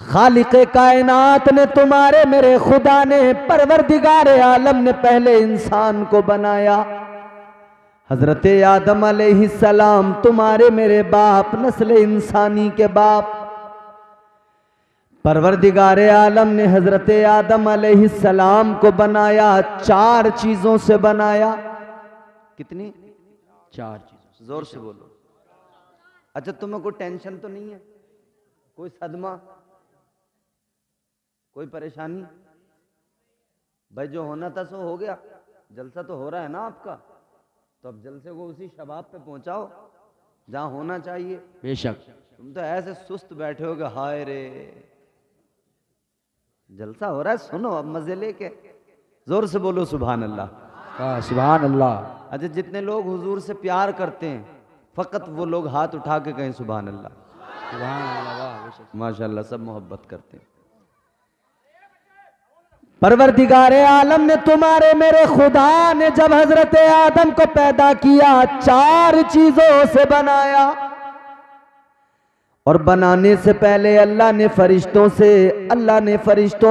खालिक़े कायनात ने, तुम्हारे मेरे खुदा ने, परवरदिगार आलम ने पहले इंसान को बनाया। हजरत आदम अलैहिस्सलाम तुम्हारे मेरे बाप, नस्ल इंसानी के बाप। परवरदिगार आलम ने हजरत आदम अलैहिस्सलाम को बनाया, 4 चीजों से बनाया। कितनी? 4 चीजों। जोर से बोलो। अच्छा, तुम्हें कोई टेंशन तो नहीं है? कोई सदमा, कोई परेशानी? भाई जो होना था सो हो गया, जलसा तो हो रहा है ना आपका, तो अब जलसे को उसी शबाब पे पहुंचाओ जहां होना चाहिए। बेशक। तुम तो ऐसे सुस्त बैठे हो कि हाय रे, जलसा हो रहा है, सुनो अब मजे लेके। जोर से बोलो सुभान अल्लाह। सुभान अल्लाह। अच्छा, जितने लोग हुजूर से प्यार करते हैं फकत वो लोग हाथ उठा के कहें सुभान अल्लाह। सुभान अल्लाह। माशाअल्लाह, सब मोहब्बत करते हैं। परवरदिगार आलम ने, तुम्हारे मेरे खुदा ने जब हजरत आदम को पैदा किया, 4 चीजों से बनाया। और बनाने से पहले अल्लाह ने फरिश्तों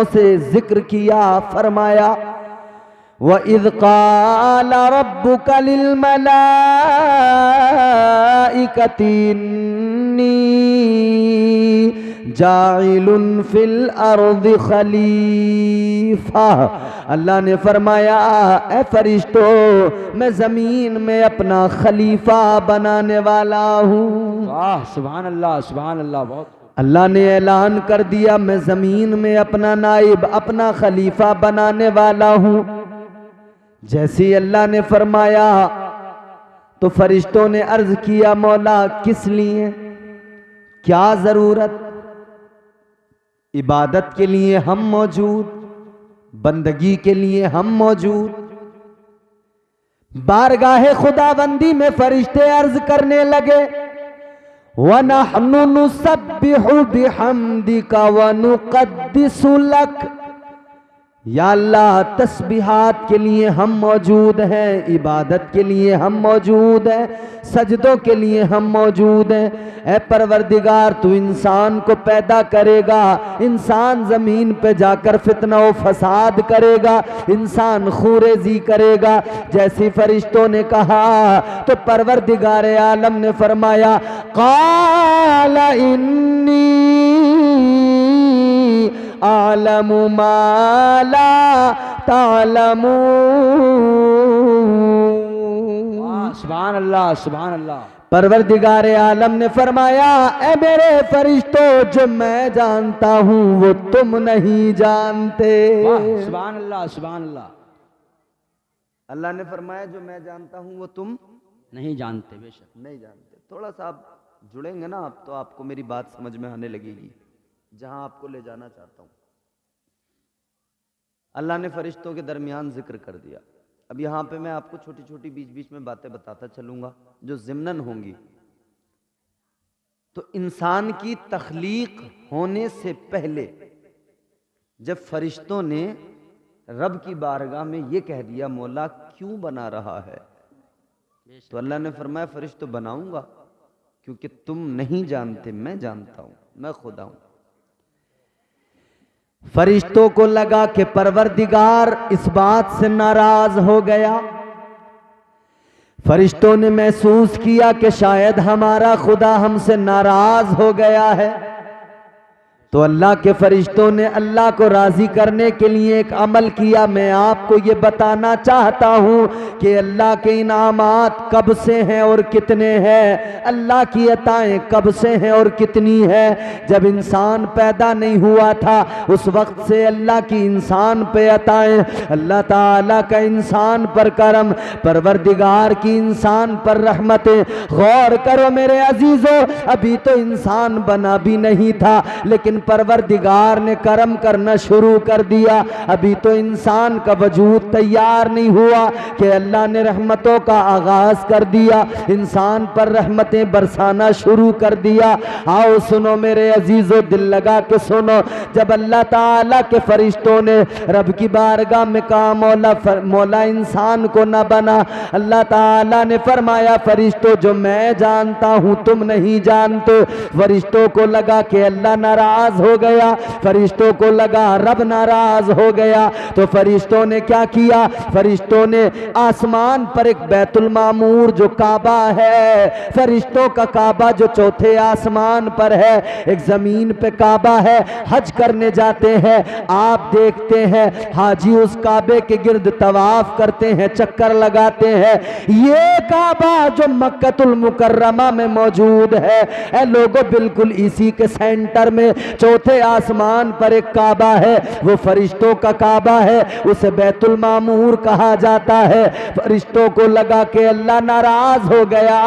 से जिक्र किया, फरमाया व इज़ क़ाल रब्बुका लिल मलाइकति इन्नी जाइलुन फिल अर्दि खलीफा। अल्लाह ने फरमाया, ए फरिश्तों, मैं जमीन में अपना खलीफा बनाने वाला हूँ। वाह, सुभान अल्लाह, सुभान अल्लाह। बहुत अल्लाह ने ऐलान कर दिया, मैं जमीन में अपना नाइब, अपना खलीफा बनाने वाला हूँ। जैसे ही अल्लाह ने फरमाया तो फरिश्तों ने अर्ज किया, मौला किस लिए, क्या जरूरत? इबादत के लिए हम मौजूद, बंदगी के लिए हम मौजूद। बारगाहे खुदाबंदी में फरिश्ते अर्ज करने लगे, व नहनु नुसब्बिहु बिहम्दिका व नुक़द्दिसु लक। या अल्लाह, तस्बीहात के लिए हम मौजूद हैं, इबादत के लिए हम मौजूद हैं, सजदों के लिए हम मौजूद हैं। ऐ परवरदिगार, तू इंसान को पैदा करेगा, इंसान जमीन पे जाकर फितना व फसाद करेगा, इंसान खूरेजी करेगा। जैसे फरिश्तों ने कहा तो परवरदिगार आलम ने फरमाया, क़ाल इन्नी आलमु मा ला तालमून। सुभान अल्लाह, सुभान अल्लाह। परवरदिगार आलम ने फरमाया, ए मेरे फरिश्तों, जो मैं जानता हूं वो तुम नहीं जानते। सुभान अल्लाह, सुभान अल्लाह। अल्लाह ने फरमाया, जो मैं जानता हूं वो तुम नहीं जानते। बेशक नहीं जानते। थोड़ा सा आप जुड़ेंगे ना आप, तो आपको मेरी बात समझ में आने लगेगी, जहां आपको ले जाना चाहता हूं। अल्लाह ने फरिश्तों के दरमियान जिक्र कर दिया। अब यहां पे मैं आपको छोटी छोटी बीच बीच में बातें बताता चलूंगा जो ज़िम्नन होंगी। तो इंसान की तख्लीक होने से पहले जब फरिश्तों ने रब की बारगाह में ये कह दिया, मौला क्यों बना रहा है, तो अल्लाह ने फरमाया, फरिश्तों बनाऊंगा क्योंकि तुम नहीं जानते, मैं जानता हूं, मैं खुदा हूं। फरिश्तों को लगा कि परवरदिगार इस बात से नाराज हो गया। फरिश्तों ने महसूस किया कि शायद हमारा खुदा हमसे नाराज हो गया है। तो अल्लाह के फरिश्तों ने अल्लाह को राजी करने के लिए एक अमल किया। मैं आपको ये बताना चाहता हूँ कि अल्लाह के इनामात कब से हैं और कितने हैं, अल्लाह की अताएं कब से हैं और कितनी है। जब इंसान पैदा नहीं हुआ था उस वक्त से अल्लाह की इंसान पे अताएं, अल्लाह ताला का इंसान पर करम, परवरदिगार की इंसान पर रहमतें। गौर करो मेरे अजीजों, अभी तो इंसान बना भी नहीं था लेकिन परवरदिगार ने करम करना शुरू कर दिया। अभी तो इंसान का वजूद तैयार नहीं हुआ कि अल्लाह ने रहमतों का आगाज कर दिया, इंसान पर रहमतें बरसाना शुरू कर दिया। आओ सुनो मेरे अजीजों, दिल लगा के सुनो। जब अल्लाह ताला के फरिश्तों ने रब की बारगाह में कहा, मौला इंसान को न बना, अल्लाह ताला ने फरमाया, फरिश्तों जो मैं जानता हूं तुम नहीं जानते। फरिश्तों को लगा कि अल्लाह नाराज नाराज हो गया। फरिश्तों को लगा रब नाराज हो गया, तो फरिश्तों ने क्या किया, फरिश्तों ने आसमान पर एक बैतुल मामूर जो काबा है, फरिश्तों का काबा जो चौथे आसमान पर है, एक जमीन पे काबा है, हज करने जाते हैं, आप देखते हैं हाजी उस काबे के गिर्द तवाफ करते हैं, चक्कर लगाते हैं। ये काबा जो मक्कतुल मुकर्रमा में मौजूद है, ऐ लोगों बिल्कुल इसी के सेंटर में चौथे आसमान पर एक काबा है, वो फरिश्तों का काबा है, उसे बैतुल मामूर कहा जाता है। फरिश्तों को लगा कि अल्लाह नाराज हो गया,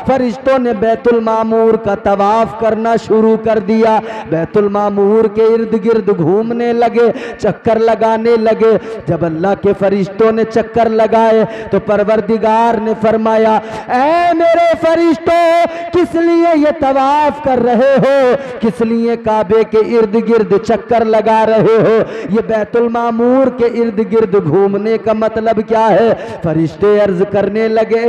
फरिश्तों ने बैतुल मामूर का तवाफ करना शुरू कर दिया, बैतुल मामूर के इर्द गिर्द घूमने लगे, चक्कर लगाने लगे। जब अल्लाह के फरिश्तों ने चक्कर लगाए तो परवरदिगार ने फरमाया, ऐ मेरे फरिश्तों, किस लिए ये तवाफ कर रहे हो, किस लिए काबे के इर्द गिर्द चक्कर लगा रहे हो, ये बैतुल मामूर के इर्द गिर्द घूमने का मतलब क्या है। फरिश्ते अर्ज करने लगे,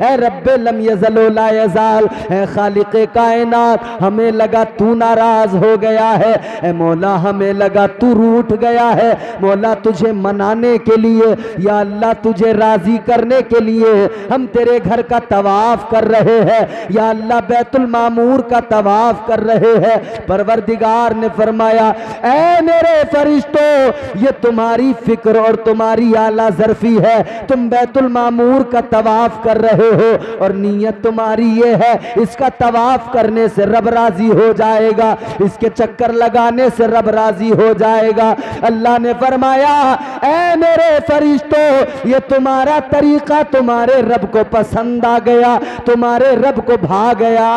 ऐ रब्बे लम यज़ल व ला यज़ाल, ऐ खालिक़े कायनात, हमें लगा तू नाराज हो गया है, ऐ मौला हमें लगा तू रूठ गया है, मौला तुझे मनाने के लिए, या अल्लाह तुझे राजी करने के लिए हम तेरे घर का तवाफ कर रहे हैं, या अल्लाह बैतुल मामूर का तवाफ कर रहे हैं। परवरदिगार ने फरमाया, ऐ मेरे फरिश्तों, ये तुम्हारी फिक्र और तुम्हारी आला ज़र्फी है, तुम बैतुल मामूर का तवाफ कर रहे हो और नीयत तुम्हारी ये है, इसका तवाफ करने से रब राजी हो जाएगा, इसके चक्कर लगाने से रब राजी हो जाएगा। अल्लाह ने फरमाया, ऐ मेरे फरिश्तों, ये तुम्हारा तरीका तुम्हारे रब को पसंद आ गया, तुम्हारे रब को भा गया।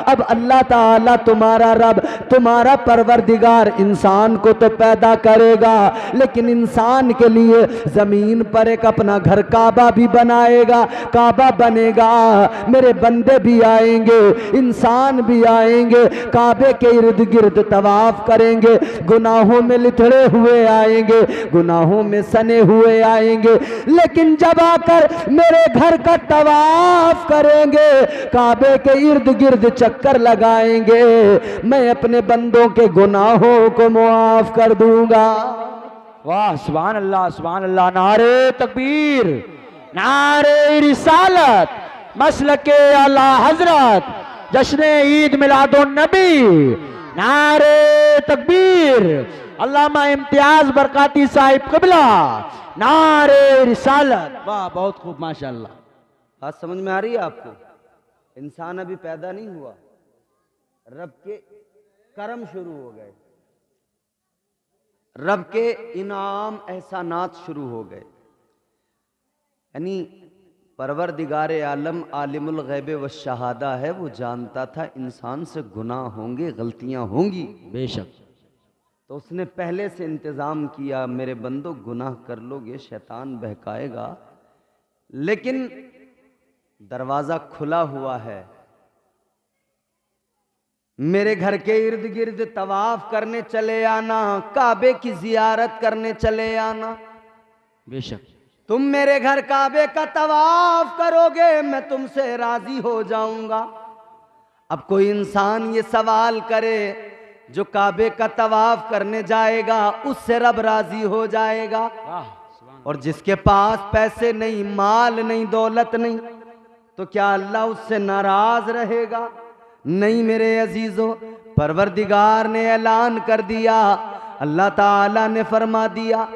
अब अल्लाह ताला तुम्हारा रब, तुम्हारा परवरदिगार इंसान को तो पैदा करेगा, लेकिन इंसान के लिए जमीन पर एक अपना घर काबा भी बनाएगा, काबा बनेगा, मेरे बंदे भी आएंगे, इंसान भी आएंगे, काबे के इर्द गिर्द तवाफ करेंगे, गुनाहों में लिथड़े हुए आएंगे, गुनाहों में सने हुए आएंगे, लेकिन जब आकर मेरे घर का तवाफ करेंगे, काबे के इर्द गिर्द चक्कर लगाएंगे, मैं अपने बंदों के गुनाहों को मुआफ कर दूंगा। वाह सुभान अल्लाह सुभान अल्लाह। नारे तकबीर, नारे रिसालत, मसलके आला हजरत, जश्न ईद मिलादुन नबी, नारे तकबीर, अल्लामा इम्तियाज बरकाती साहिब कबला, नारे रिसालत। वाह बहुत खूब माशाअल्लाह। बात समझ में आ रही है आपको? इंसान अभी पैदा नहीं हुआ, रब के करम शुरू हो गए, रब के इनाम एहसानात शुरू हो गए। यानी परवरदिगार आलम आलिमुल गैब व शहादा है, वो जानता था इंसान से गुनाह होंगे, गलतियां होंगी, बेशक, तो उसने पहले से इंतज़ाम किया, मेरे बंदो गुनाह कर लोगे, शैतान बहकाएगा, लेकिन दरवाज़ा खुला हुआ है, मेरे घर के इर्द गिर्द तवाफ करने चले आना, काबे की जियारत करने चले आना। बेशक तुम मेरे घर काबे का तवाफ करोगे, मैं तुमसे राजी हो जाऊंगा। अब कोई इंसान ये सवाल करे, जो काबे का तवाफ करने जाएगा उससे रब राजी हो जाएगा, और जिसके पास पैसे नहीं, माल नहीं, दौलत नहीं, तो क्या अल्लाह उससे नाराज रहेगा? नहीं मेरे अजीजों, परवरदिगार ने ऐलान कर दिया, अल्लाह ताला ने फरमा दिया,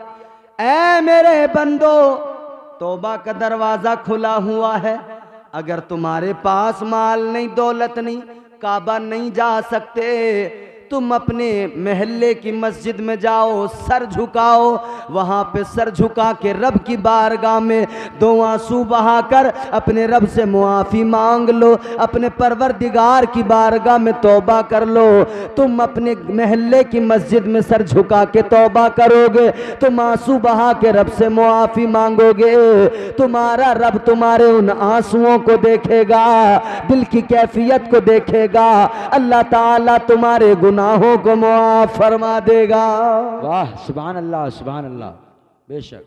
ऐ मेरे बंदो, तौबा का दरवाजा खुला हुआ है, अगर तुम्हारे पास माल नहीं, दौलत नहीं, काबा नहीं जा सकते, तुम अपने महल्ले की मस्जिद में जाओ, सर झुकाओ, वहाँ पे सर झुका के रब की बारगाह में दो आंसू बहाकर अपने रब से मुआफ़ी मांग लो, अपने परवरदिगार की बारगाह में तौबा कर लो। तुम अपने महल्ले की मस्जिद में सर झुका के तौबा करोगे, तुम आंसू बहा के रब से मुआफ़ी मांगोगे, तुम्हारा रब तुम्हारे उन आंसुओं को देखेगा, दिल की कैफियत को देखेगा, अल्लाह ताला तुम्हारे गुनाहों को मुआफ फरमा देगा। वाह सुभान अल्लाह सुभान अल्लाह। बेशक।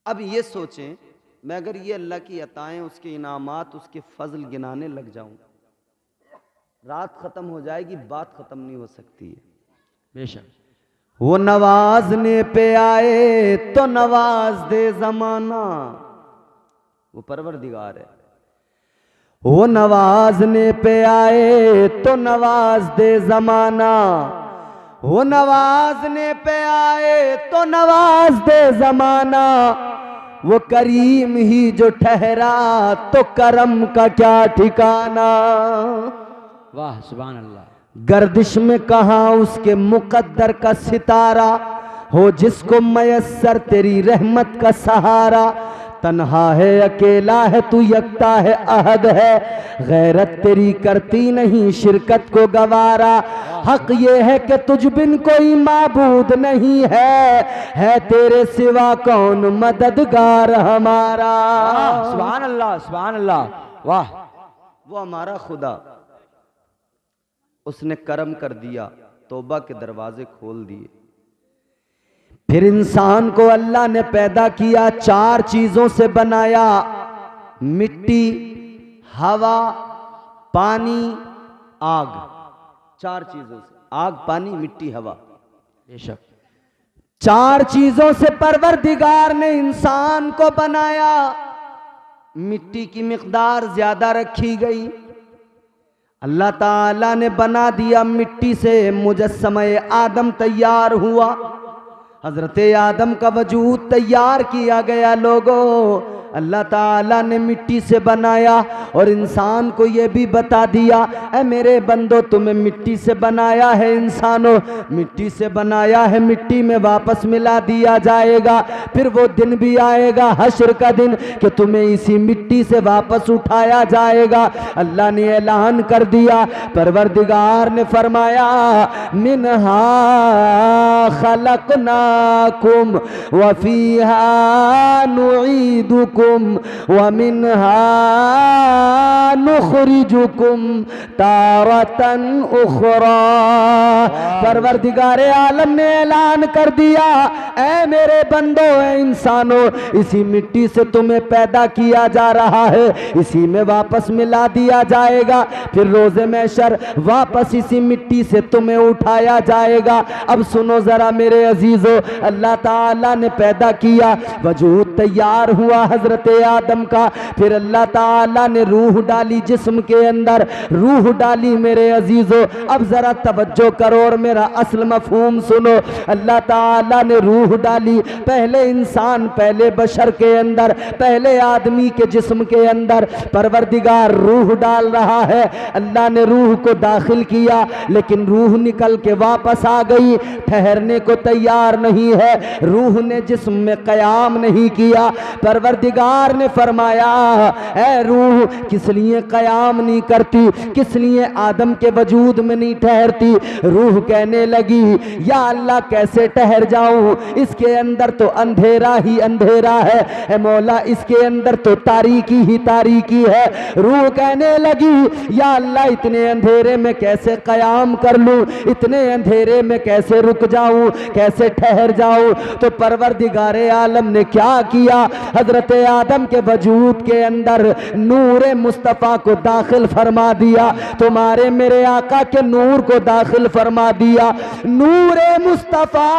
अब ये सोचें, मैं अगर ये अल्लाह की अताएं, उसके इनामात, उसके फजल गिनाने लग जाऊं, रात खत्म हो जाएगी, बात खत्म नहीं हो सकती है। बेशक। वो नवाजने पे आए तो नवाज दे जमाना, वो परवरदिगार है। वो नवाजने पे आए तो नवाज दे जमाना, वो नवाजने पे आए तो नवाज दे जमाना, वो करीम ही जो ठहरा तो करम का क्या ठिकाना। वाह सुभान अल्लाह। गर्दिश में कहाँ उसके मुकद्दर का सितारा, हो जिसको मयस्सर तेरी रहमत का सहारा। तन्हा है अकेला है तू यकता है अहद है, गैरत तेरी करती नहीं शिरकत को गवारा। हक ये है कि तुझ बिन कोई माबूद नहीं है तेरे सिवा कौन मददगार हमारा। सुभान अल्लाह सुभान अल्लाह। वाह। वो हमारा खुदा, उसने करम कर दिया, तौबा के दरवाजे खोल दिए। फिर इंसान को अल्लाह ने पैदा किया, 4 चीजों से बनाया, मिट्टी, हवा, पानी, आग। 4 चीजों से, आग, पानी, मिट्टी, हवा। बेशक। 4 चीजों से परवरदिगार ने इंसान को बनाया। मिट्टी की मिकदार ज्यादा रखी गई, अल्लाह ताला ने बना दिया मिट्टी से मुजस्समे आदम तैयार हुआ। हजरत आदम का वजूद तैयार किया गया। लोगों, अल्लाह ताला ने मिट्टी से बनाया और इंसान को यह भी बता दिया, ऐ मेरे बंदो तुम्हें मिट्टी से बनाया है, इंसानों मिट्टी से बनाया है, मिट्टी में वापस मिला दिया जाएगा। फिर वो दिन भी आएगा हश्र का दिन कि तुम्हें इसी मिट्टी से वापस उठाया जाएगा। अल्लाह ने ऐलान कर दिया, परवरदिगार ने फरमाया, मिनहा खलकनाकुम व फीहा नुईदुकुम व मिनहा नुखरिजुकुम तारतन उखरा। परवरदिगार आलम ने ऐलान कर दिया, ऐ मेरे बंदो, ऐ इंसानों, इसी मिट्टी से तुम्हें पैदा किया जा रहा है, इसी में वापस मिला दिया जाएगा। फिर रोज़े महशर वापस इसी मिट्टी से तुम्हें उठाया जाएगा। अब सुनो जरा मेरे अजीजों, अल्लाह ताला ने पैदा किया, वजूद तैयार हुआ हजरत आदम का। फिर अल्लाह ताला ने रूह डाली जिस्म के अंदर, रूह डाली मेरे अजीजों। अब जरा तवज्जो करो और मेरा असल मफहूम सुनो। अल्लाह ताला ने रूह डाली पहले इंसान, पहले बशर के अंदर, पहले आदमी के जिस्म के अंदर परवरदिगार रूह डाल रहा है। अल्लाह ने रूह को दाखिल किया, लेकिन रूह निकल के वापस आ गई, ठहरने को तैयार नहीं है। रूह ने जिस्म में कयाम नहीं किया। परवरदिगार ने फरमाया, ऐ रूह किस लिए कयाम नहीं करती, किस लिए आदम के वजूद में नहीं ठहरती। रूह कहने लगी, या अल्लाह कैसे ठहर जाऊं, इसके अंदर तो अंधेरा ही अंधेरा है मौला, इसके अंदर तो तारीकी ही तारीकी है। रूह कहने लगी, या अल्लाह इतने अंधेरे में कैसे कयाम कर लूं, इतने अंधेरे में कैसे रुक जाऊं, कैसे ठहर जाऊं। तो परवरदिगारे आलम ने क्या किया, हजरत आदम के वजूद के अंदर नूर मुस्तफ़ा को दाखिल फरमा दिया, तुम्हारे मेरे आका के नूर को दाखिल फरमा दिया। नूर मुस्तफ़ा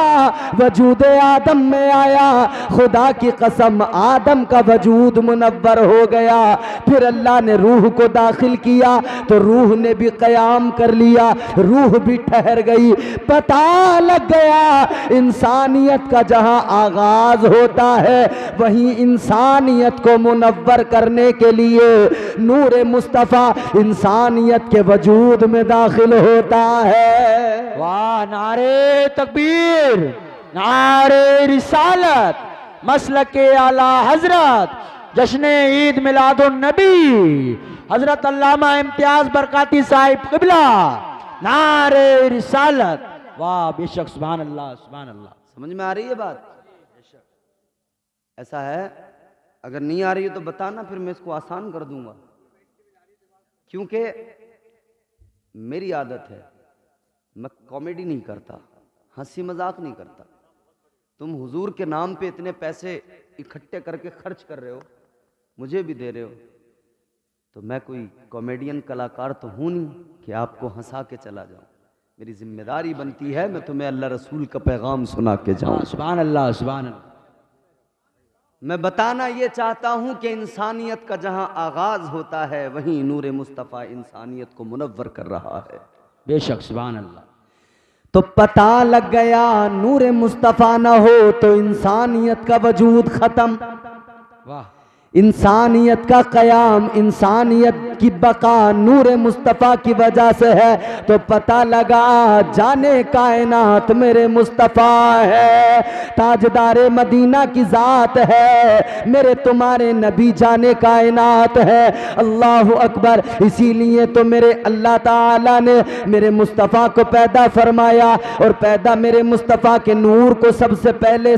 वजूद आदम में आया, खुदा की कसम आदम का वजूद मुनव्वर हो गया। फिर अल्लाह ने रूह को दाखिल किया तो रूह ने भी कयाम कर लिया, रूह भी ठहर गई। पता लग गया इंसानियत का जहां आगाज होता है वहीं इंसानियत को मुनव्वर करने के लिए नूर मुस्तफ़ा इंसानियत के वजूद में दाखिल होता है। वाह, नारे तकबीर, नारे रिसालत, मसलके आला हजरत, जश्न ईद मिलादुन नबी हजरत अल्लामा इम्तियाज बरकाती साहिब क़िबला, नारे रिसालत। वाह बेशक, सुभान अल्लाह सुभान अल्लाह। समझ में आ रही है बात? ऐसा है, अगर नहीं आ रही है तो बताना, फिर मैं इसको आसान कर दूंगा। क्योंकि मेरी आदत है, मैं कॉमेडी नहीं करता, हंसी मजाक नहीं करता। तुम हुजूर के नाम पे इतने पैसे इकट्ठे करके खर्च कर रहे हो, मुझे भी दे रहे हो, तो मैं कोई कॉमेडियन कलाकार तो हूँ नहीं कि आपको हंसा के चला जाऊँ। मेरी जिम्मेदारी बनती है मैं तुम्हें अल्लाह रसूल का पैगाम सुना के जाऊँ। सुभान अल्लाह, सुभान अल्लाह। मैं बताना ये चाहता हूँ कि इंसानियत का जहाँ आगाज़ होता है वहीं नूर मुस्तफ़ा इंसानियत को मुनव्वर कर रहा है। बेशक, सुभान अल्लाह। तो पता लग गया नूर मुस्तफ़ा न हो तो इंसानियत का वजूद ख़त्म, वाह। इंसानियत का क़याम, इंसानियत की बका नूर मुस्तफ़ा की वजह से है। तो पता लगा जाने कायनात मेरे मुस्तफ़ा है, ताजदारे मदीना की ज़ात है, मेरे तुम्हारे नबी जाने कायनात है। अल्लाह अकबर। इसीलिए तो मेरे अल्लाह ताला ने मेरे मुस्तफ़ा को पैदा फरमाया और पैदा मेरे मुस्तफ़ा के नूर को सबसे पहले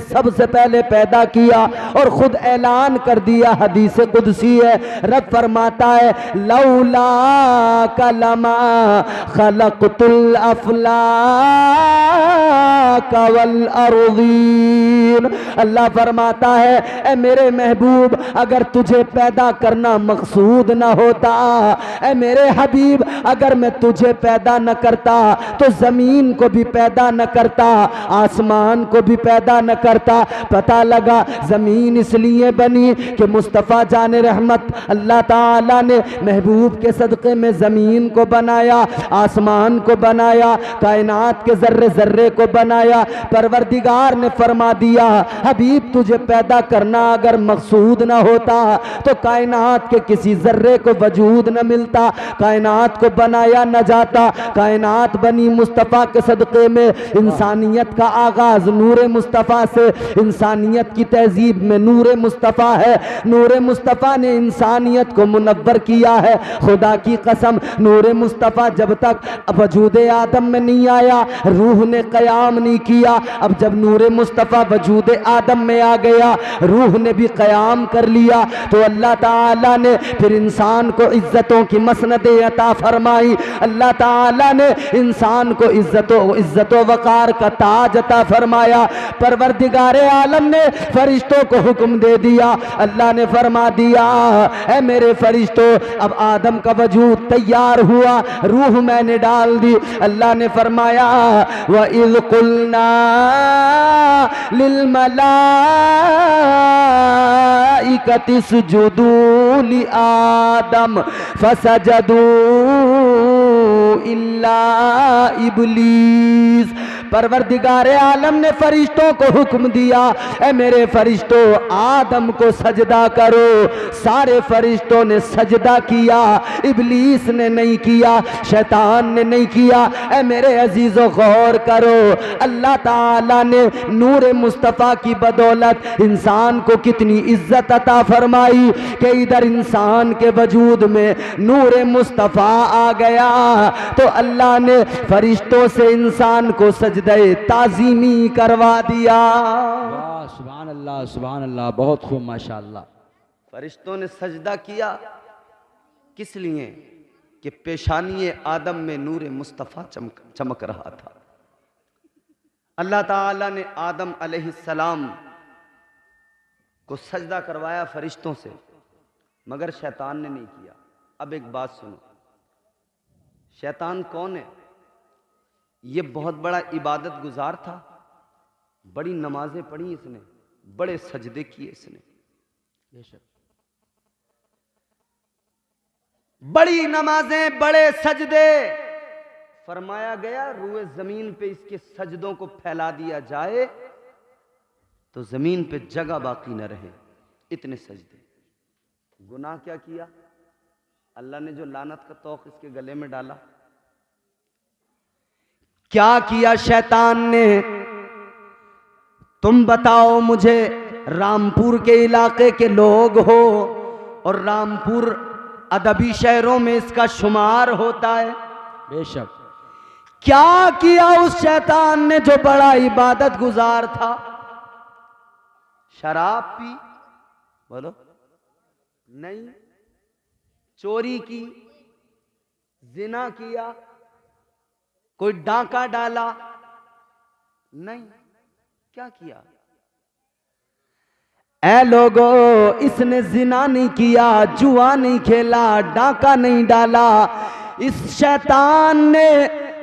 पैदा किया और ख़ुद ऐलान कर दिया, हदीस कुदसी है, रब फरमाता है लौला कलमा खलक़तुल अफ़लाक वल अर्ज़ीन। अल्लाह फरमाता है ए मेरे महबूब, अगर तुझे पैदा करना मकसूद न होता, ए मेरे हबीब अगर मैं तुझे पैदा न करता तो ज़मीन को भी पैदा न करता, आसमान को भी पैदा न करता। पता लगा ज़मीन इसलिए बनी कि मुस्तफ़ा जाने रहमत अल्लाह ताला ने महबूब के सदक़े में ज़मीन को बनाया, आसमान को बनाया, कायनात के ज़र्रे ज़र्रे को बनाया। परवरदिगार ने फरमा दिया हबीब तुझे पैदा करना अगर मकसूद ना होता तो कायनात के किसी ज़र्रे को वजूद न मिलता, कायनात को बनाया न जाता। कायनात बनी मुस्तफ़ा के सदक़े में। इंसानियत का आगाज़ नूर मुस्तफ़ा से, इंसानियत की तहजीब में नूर मुस्तफ़ा है। नूर मुस्तफ़ा ने इंसानियत को मुनव्वर किया है। खुदा की कसम नूर मुस्तफ़ा जब तक वजूद आदम में नहीं आया रूह ने क़याम नहीं किया। अब जब नूर मुस्तफ़ा वजूद आदम में आ गया रूह ने भी क़याम कर लिया। तो अल्लाह ताला ने फिर इंसान को इज्जतों की मसनदें अता फरमाई। अल्लाह ताला ने इंसान को इज्जत वक़ार का ताज अता फरमाया। परवरदिगारे आलम ने फरिश्तों को हुक्म दे दिया। अल्लाह ने फरमा दिया ऐ मेरे फरिश्तों अब आदम का वजूद तैयार हुआ, रूह मैंने डाल दी। अल्लाह ने फरमाया व इज़ कुल्ना लिल मलाइकति सुजुदू लि आदम फसजदू इल्ला इब्लीस। परवरदिगारे आलम ने फरिश्तों को हुक्म दिया ए मेरे फरिश्तों आदम को सजदा करो। सारे फरिश्तों ने सजदा किया, इब्लीस ने नहीं किया, शैतान ने नहीं किया। ए मेरे अजीजों गौर करो अल्लाह ताला ने नूर मुस्तफ़ा की बदौलत इंसान को कितनी इज्जत अता फरमाई कि इधर इंसान के वजूद में नूर मुस्तफ़ा आ गया तो अल्लाह ने फरिश्तों से इंसान को सजदे ताज़ीमी करवा दिया। वाह, सुभान अल्लाह, सुभान अल्लाह। बहुत खूब, माशाअल्लाह। फरिश्तों ने सजदा किया किस लिए कि पेशानी आदम में नूर मुस्तफ़ा चमक रहा था। अल्लाह ताला ने आदम अलैहिस्सलाम को सजदा करवाया फरिश्तों से, मगर शैतान ने नहीं किया। अब एक बात सुनो, शैतान कौन है? ये बहुत बड़ा इबादत गुजार था, बड़ी नमाजें पढ़ी इसने, बड़े सजदे किए इसने, बेशक बड़ी नमाजें बड़े सजदे। फरमाया गया रूए जमीन पे इसके सजदों को फैला दिया जाए तो जमीन पे जगह बाकी न रहे, इतने सजदे। गुनाह क्या किया? अल्लाह ने जो लानत का तौक इसके गले में डाला। क्या किया शैतान ने? तुम बताओ मुझे, रामपुर के इलाके के लोग हो और रामपुर अदबी शहरों में इसका शुमार होता है। बेशक। क्या किया उस शैतान ने जो बड़ा इबादत गुजार था? शराब पी? बोलो नहीं। चोरी की? जिना किया? कोई डांका डाला? नहीं। क्या किया? ऐ लोगो, इसने जिना नहीं किया, जुआ नहीं खेला, डाका नहीं डाला, इस शैतान ने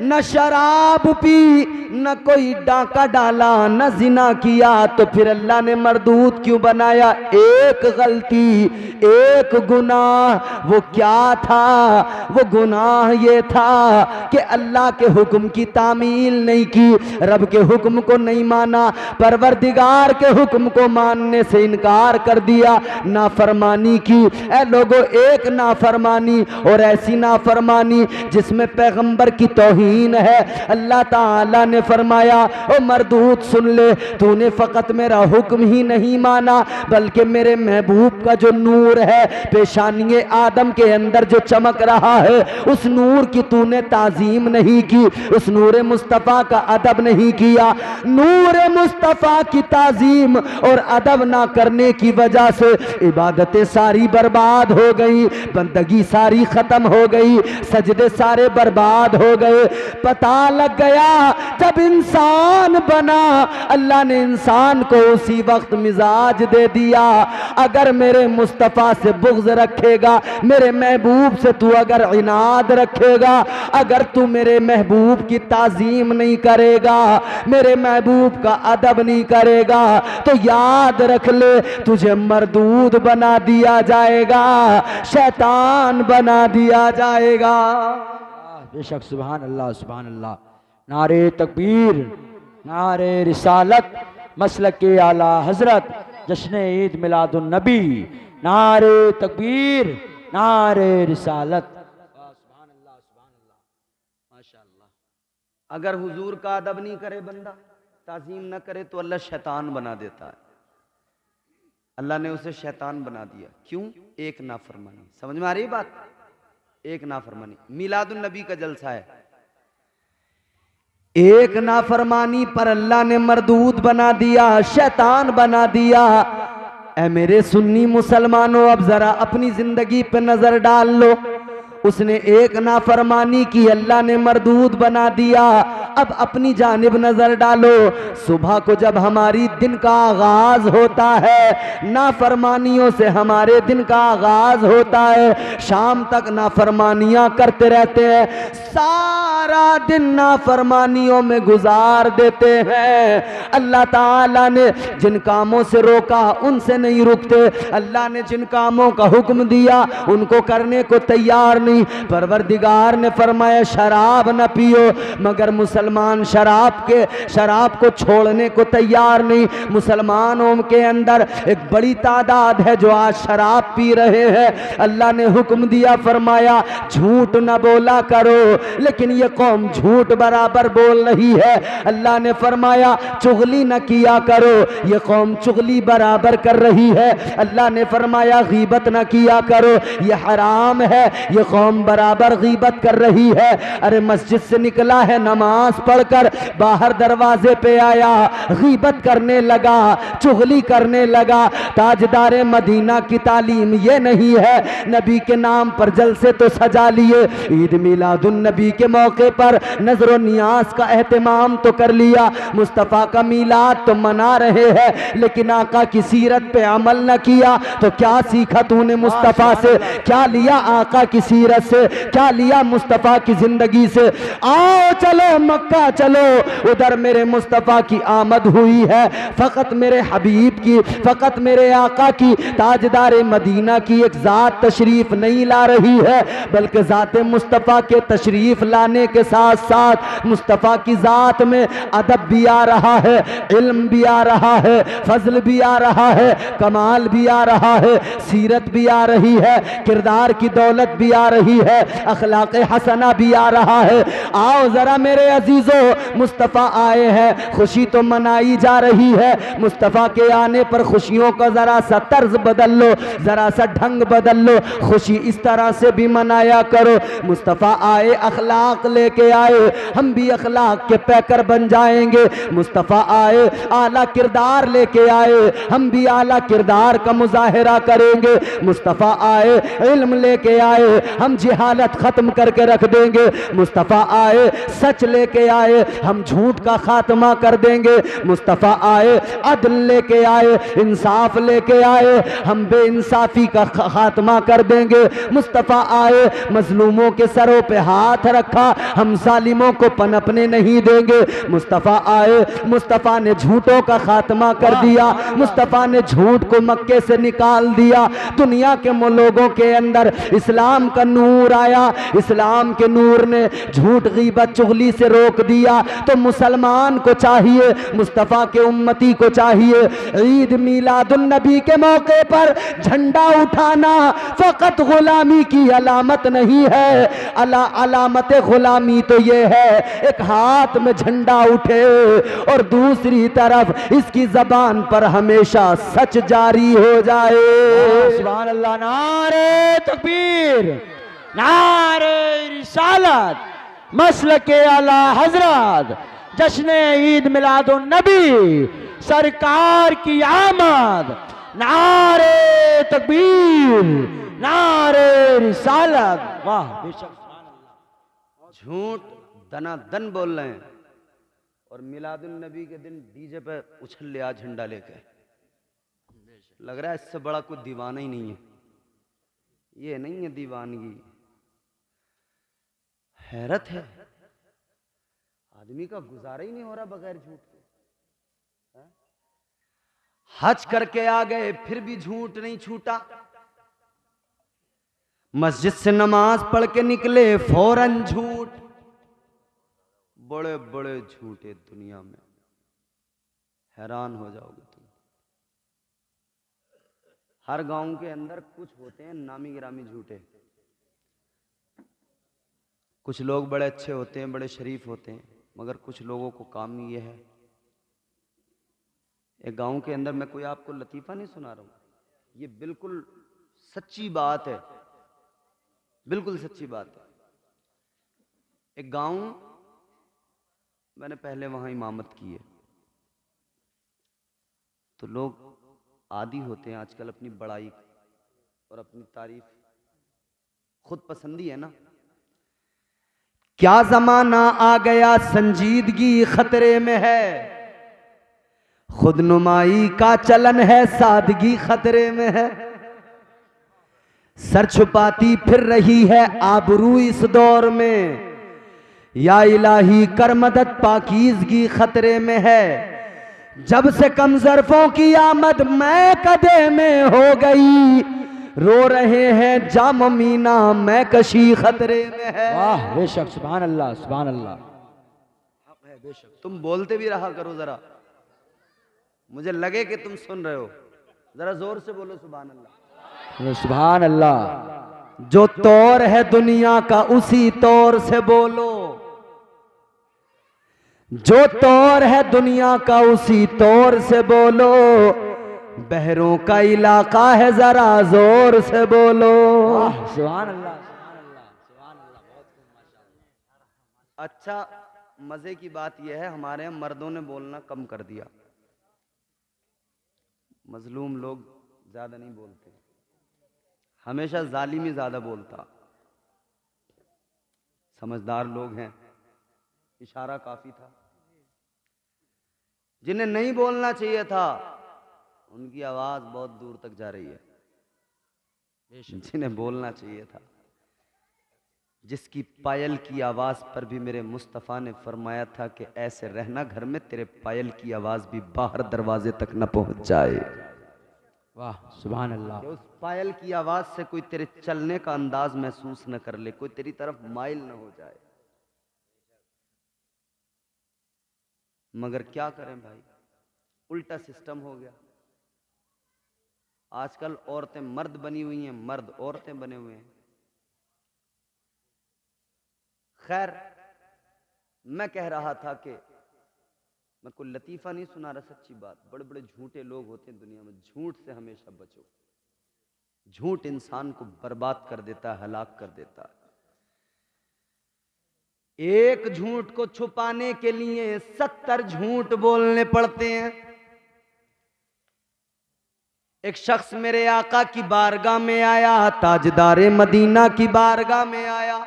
न शराब पी, न कोई डाका डाला, न जिना किया, तो फिर अल्लाह ने मरदूद क्यों बनाया? एक गलती, एक गुनाह। वो क्या था? वो गुनाह ये था कि अल्लाह के हुक्म की तामील नहीं की, रब के हुक्म को नहीं माना, परवरदिगार के हुक्म को मानने से इनकार कर दिया, नाफरमानी की। ऐ लोगों, एक नाफरमानी और ऐसी नाफरमानी जिसमें पैगंबर की तौहीन है। अल्लाह ताला ने फरमाया, ओ मरदूद सुन ले, तूने फकत मेरा हुक्म ही नहीं माना, बल्कि मेरे महबूब का जो नूर है पेशानी आदम के अंदर जो चमक रहा है, उस नूर की तूने ताजीम नहीं की, उस नूर मुस्तफ़ा का अदब नहीं किया। नूर मुस्तफ़ा की ताजीम और अदब ना करने की वजह से इबादतें सारी बर्बाद हो गई, बंदगी सारी खत्म हो गई, सजदे सारे बर्बाद हो गए। पता लग गया जब इंसान बना, अल्लाह ने इंसान को उसी वक्त मिजाज दे दिया। अगर मेरे मुस्तफ़ा से बुग़्ज़ रखेगा, मेरे महबूब से तू अगर इनाद रखेगा, अगर तू मेरे महबूब की ताज़ीम नहीं करेगा, मेरे महबूब का अदब नहीं करेगा, तो याद रख ले तुझे मरदूद बना दिया जाएगा, शैतान बना दिया जाएगा। बेशक, सुभान अल्लाह, सुभान अल्लाह। नारे तकबीर, नारे रिसालत, मसलक के आला हजरत, जश्न ईद मिलादुन नबी, नारे तकबीर, नारे रिसालत। सुभान अल्लाह, सुभान अल्लाह, माशाअल्लाह। अगर हुजूर का अदब नहीं करे बंदा, ताज़ीम न करे, तो अल्लाह शैतान बना देता है। अल्लाह ने उसे शैतान बना दिया। क्यों? एक नाफरमानी। समझ में आ रही बात? एक नाफरमानी। मिलादुन नबी का जलसा है, एक नाफरमानी पर अल्लाह ने मरदूद बना दिया, शैतान बना दिया। ऐ मेरे सुन्नी मुसलमानों, अब जरा अपनी जिंदगी पे नजर डाल लो। उसने एक नाफरमानी की, अल्लाह ने मरदूद बना दिया। अब अपनी जानिब नजर डालो। सुबह को जब हमारी दिन का आगाज होता है, नाफरमानियों से हमारे दिन का आगाज होता है, शाम तक नाफरमानियां करते रहते हैं, सारा दिन नाफरमानियों में गुजार देते हैं। अल्लाह ताला ने जिन कामों से रोका उनसे नहीं रुकते, अल्लाह ने जिन कामों का हुक्म दिया उनको करने को तैयार नहीं। परवरदिगार ने फरमाया शराब न पियो, मगर मुसलमान शराब को छोड़ने को तैयार नहीं। मुसलमानों के अंदर एक बड़ी तादाद है जो आज शराब पी रहे हैं। अल्लाह ने हुक्म दिया, फरमाया झूठ न बोला करो, लेकिन ये कौम झूठ बराबर बोल रही है। अल्लाह ने फरमाया चुगली न किया करो, ये कौम चुगली बराबर कर रही है। अल्लाह ने फरमाया गीबत न किया करो, ये हराम है, ये कौम बराबर गीबत कर रही है। अरे मस्जिद से निकला है, नमाज पढ़कर बाहर दरवाजे पे आया, गीबत करने लगा, चुगली करने लगा। ताजदारे मदीना की तालीम ये नहीं है नबी के नाम पर जलसे तो सजा लिए, ईद मिलादुन नबी के मौके पर नजर नियाज का एहतमाम तो कर लिया, मुस्तफ़ा का मिलाद तो मना रहे हैं, लेकिन आका की सीरत पे अमल न किया। तो क्या सीखा तूने मुस्तफ़ा से? क्या लिया आका की सीरत से? क्या लिया मुस्तफ़ा की जिंदगी से? आओ चलो मक्का चलो, उधर मेरे मुस्तफ़ा की आमद हुई है। फ़कत मेरे हबीब की, फ़कत मेरे आका की, ताजदारे मदीना की एक ज़ात तशरीफ़ नहीं ला रही है, बल्कि ज़ात मुस्तफ़ा के तशरीफ़ लाने के साथ साथ मुस्तफ़ा की ज़ात में अदब भी आ रहा है, इल्म भी आ रहा है, फजल भी आ रहा है, कमाल भी आ रहा है, सीरत भी आ रही है, किरदार की दौलत भी आ रही है, अखलाक हसना भी आ रहा है। आओ जरा मेरे अजीजों, मुस्तफ़ा आए हैं, खुशी तो मनाई जा रही है। मुस्तफ़ा के आने पर खुशियों का जरा सा तर्ज बदल लो, जरा सा ढंग बदल लो, खुशी इस तरह से भी मनाया करो। मुस्तफ़ा आए, अखलाक लेके आए, हम भी अखलाक के पैकर बन जाएंगे। मुस्तफ़ा आए, आला किरदार लेके आए, हम भी आला किरदार का मुजाहिरा करेंगे। मुस्तफ़ा आए, इल्म लेके आए, हम हम जिहालत खत्म करके रख देंगे। मुस्तफ़ा आए, सच लेके आए, हम झूठ का खात्मा कर देंगे। मुस्तफ़ा आए, अदल लेके आए, इंसाफ लेके आए, हम बेइंसाफी का खात्मा कर देंगे। मुस्तफ़ा आए, मजलूमों के सरों पे हाथ रखा, हम जालिमों को पनपने नहीं देंगे। मुस्तफ़ा आए, मुस्तफ़ा ने झूठों का खात्मा कर दिया, मुस्तफ़ा ने झूठ को मक्के से निकाल दिया। दुनिया के लोगों के अंदर इस्लाम का नूर आया, इस्लाम के नूर ने झूठ गीबत चुगली से रोक दिया। तो मुसलमान को चाहिए, मुस्तफ़ा के उम्मती को चाहिए, ईद मिलादुन नबी के मौके पर झंडा उठाना फकत गुलामी की अलामत नहीं है। अलामत गुलामी तो ये है एक हाथ में झंडा उठे और दूसरी तरफ इसकी जबान पर हमेशा सच जारी हो जाए। सुभान अल्लाह। नारे तकबीर, नारे रिसालत, मसलके आला हजरत, जश्न ईद मिलादुन नबी, सरकार की आमद। नारे तकबीर, नारे रिसालत। वाह बेशक। झूठ दनादन बोल रहे हैं और मिलादुन नबी के दिन डीजे पे उछल लिया झंडा लेके। लग रहा है इससे बड़ा कोई दीवाना ही नहीं है। ये नहीं है दीवानगी, हैरत है। आदमी का गुजारा ही नहीं हो रहा बगैर झूठ के। हज करके आ गए फिर भी झूठ नहीं छूटा। मस्जिद से नमाज पढ़ के निकले फौरन झूठ। बड़े बड़े झूठे दुनिया में, हैरान हो जाओगे तुम। हर गांव के अंदर कुछ होते हैं नामी गिरामी झूठे। कुछ लोग बड़े अच्छे होते हैं, बड़े शरीफ होते हैं, मगर कुछ लोगों को काम ये है। एक गांव के अंदर, मैं कोई आपको लतीफ़ा नहीं सुना रहा हूं, ये बिल्कुल सच्ची बात है, बिल्कुल सच्ची बात है। एक गांव, मैंने पहले वहां इमामत की है, तो लोग आदी होते हैं आजकल अपनी बड़ाई और अपनी तारीफ, खुद पसंदी है ना। क्या जमाना आ गया संजीदगी खतरे में है, खुद नुमाई का चलन है सादगी खतरे में है। सर छुपाती फिर रही है आबरू इस दौर में, या इलाही कर मदद पाकीज़गी खतरे में है। जब से कम ज़र्फ़ों की आमद मैं कदे में हो गई, रो रहे हैं जाम मीना मैं कशी खतरे में है। वाह बेशक, सुभान अल्लाह, सुभान अल्लाह। बेशक तुम बोलते भी रहा करो जरा, मुझे लगे कि तुम सुन रहे हो। जरा जोर से बोलो सुभान अल्लाह, सुभान अल्लाह। जो तौर है दुनिया का उसी तौर से बोलो, जो तौर है दुनिया का उसी तौर से बोलो। बहरों का इलाका है जरा जोर से बोलो। सुभान अल्लाह, सुभान अल्लाह, सुभान अल्लाह। अच्छा, मजे की बात यह है हमारे यहाँ मर्दों ने बोलना कम कर दिया। मजलूम लोग ज्यादा नहीं बोलते, हमेशा जालिमी ज्यादा बोलता। समझदार लोग हैं, इशारा काफी था। जिन्हें नहीं बोलना चाहिए था उनकी आवाज बहुत दूर तक जा रही है। जिन्हें बोलना चाहिए था, जिसकी पायल की आवाज पर भी मेरे मुस्तफ़ा ने फरमाया था कि ऐसे रहना घर में तेरे पायल की आवाज भी बाहर दरवाजे तक न पहुंच जाए। वाह सुभान अल्लाह। उस पायल की आवाज से कोई तेरे चलने का अंदाज महसूस न कर ले, कोई तेरी तरफ माइल न हो जाए। मगर क्या करें भाई, उल्टा सिस्टम हो गया। आजकल औरतें मर्द बनी हुई हैं, मर्द औरतें बने हुए हैं। खैर, मैं कह रहा था कि मैं कोई लतीफा नहीं सुना रहा, सच्ची बात। बड़े बड़े झूठे लोग होते हैं दुनिया में, झूठ से हमेशा बचो। झूठ इंसान को बर्बाद कर देता है, हलाक कर देता है। एक झूठ को छुपाने के लिए 70 झूठ बोलने पड़ते हैं। एक शख्स मेरे आका की बारगाह में आया, ताजदारे मदीना की बारगाह में आया,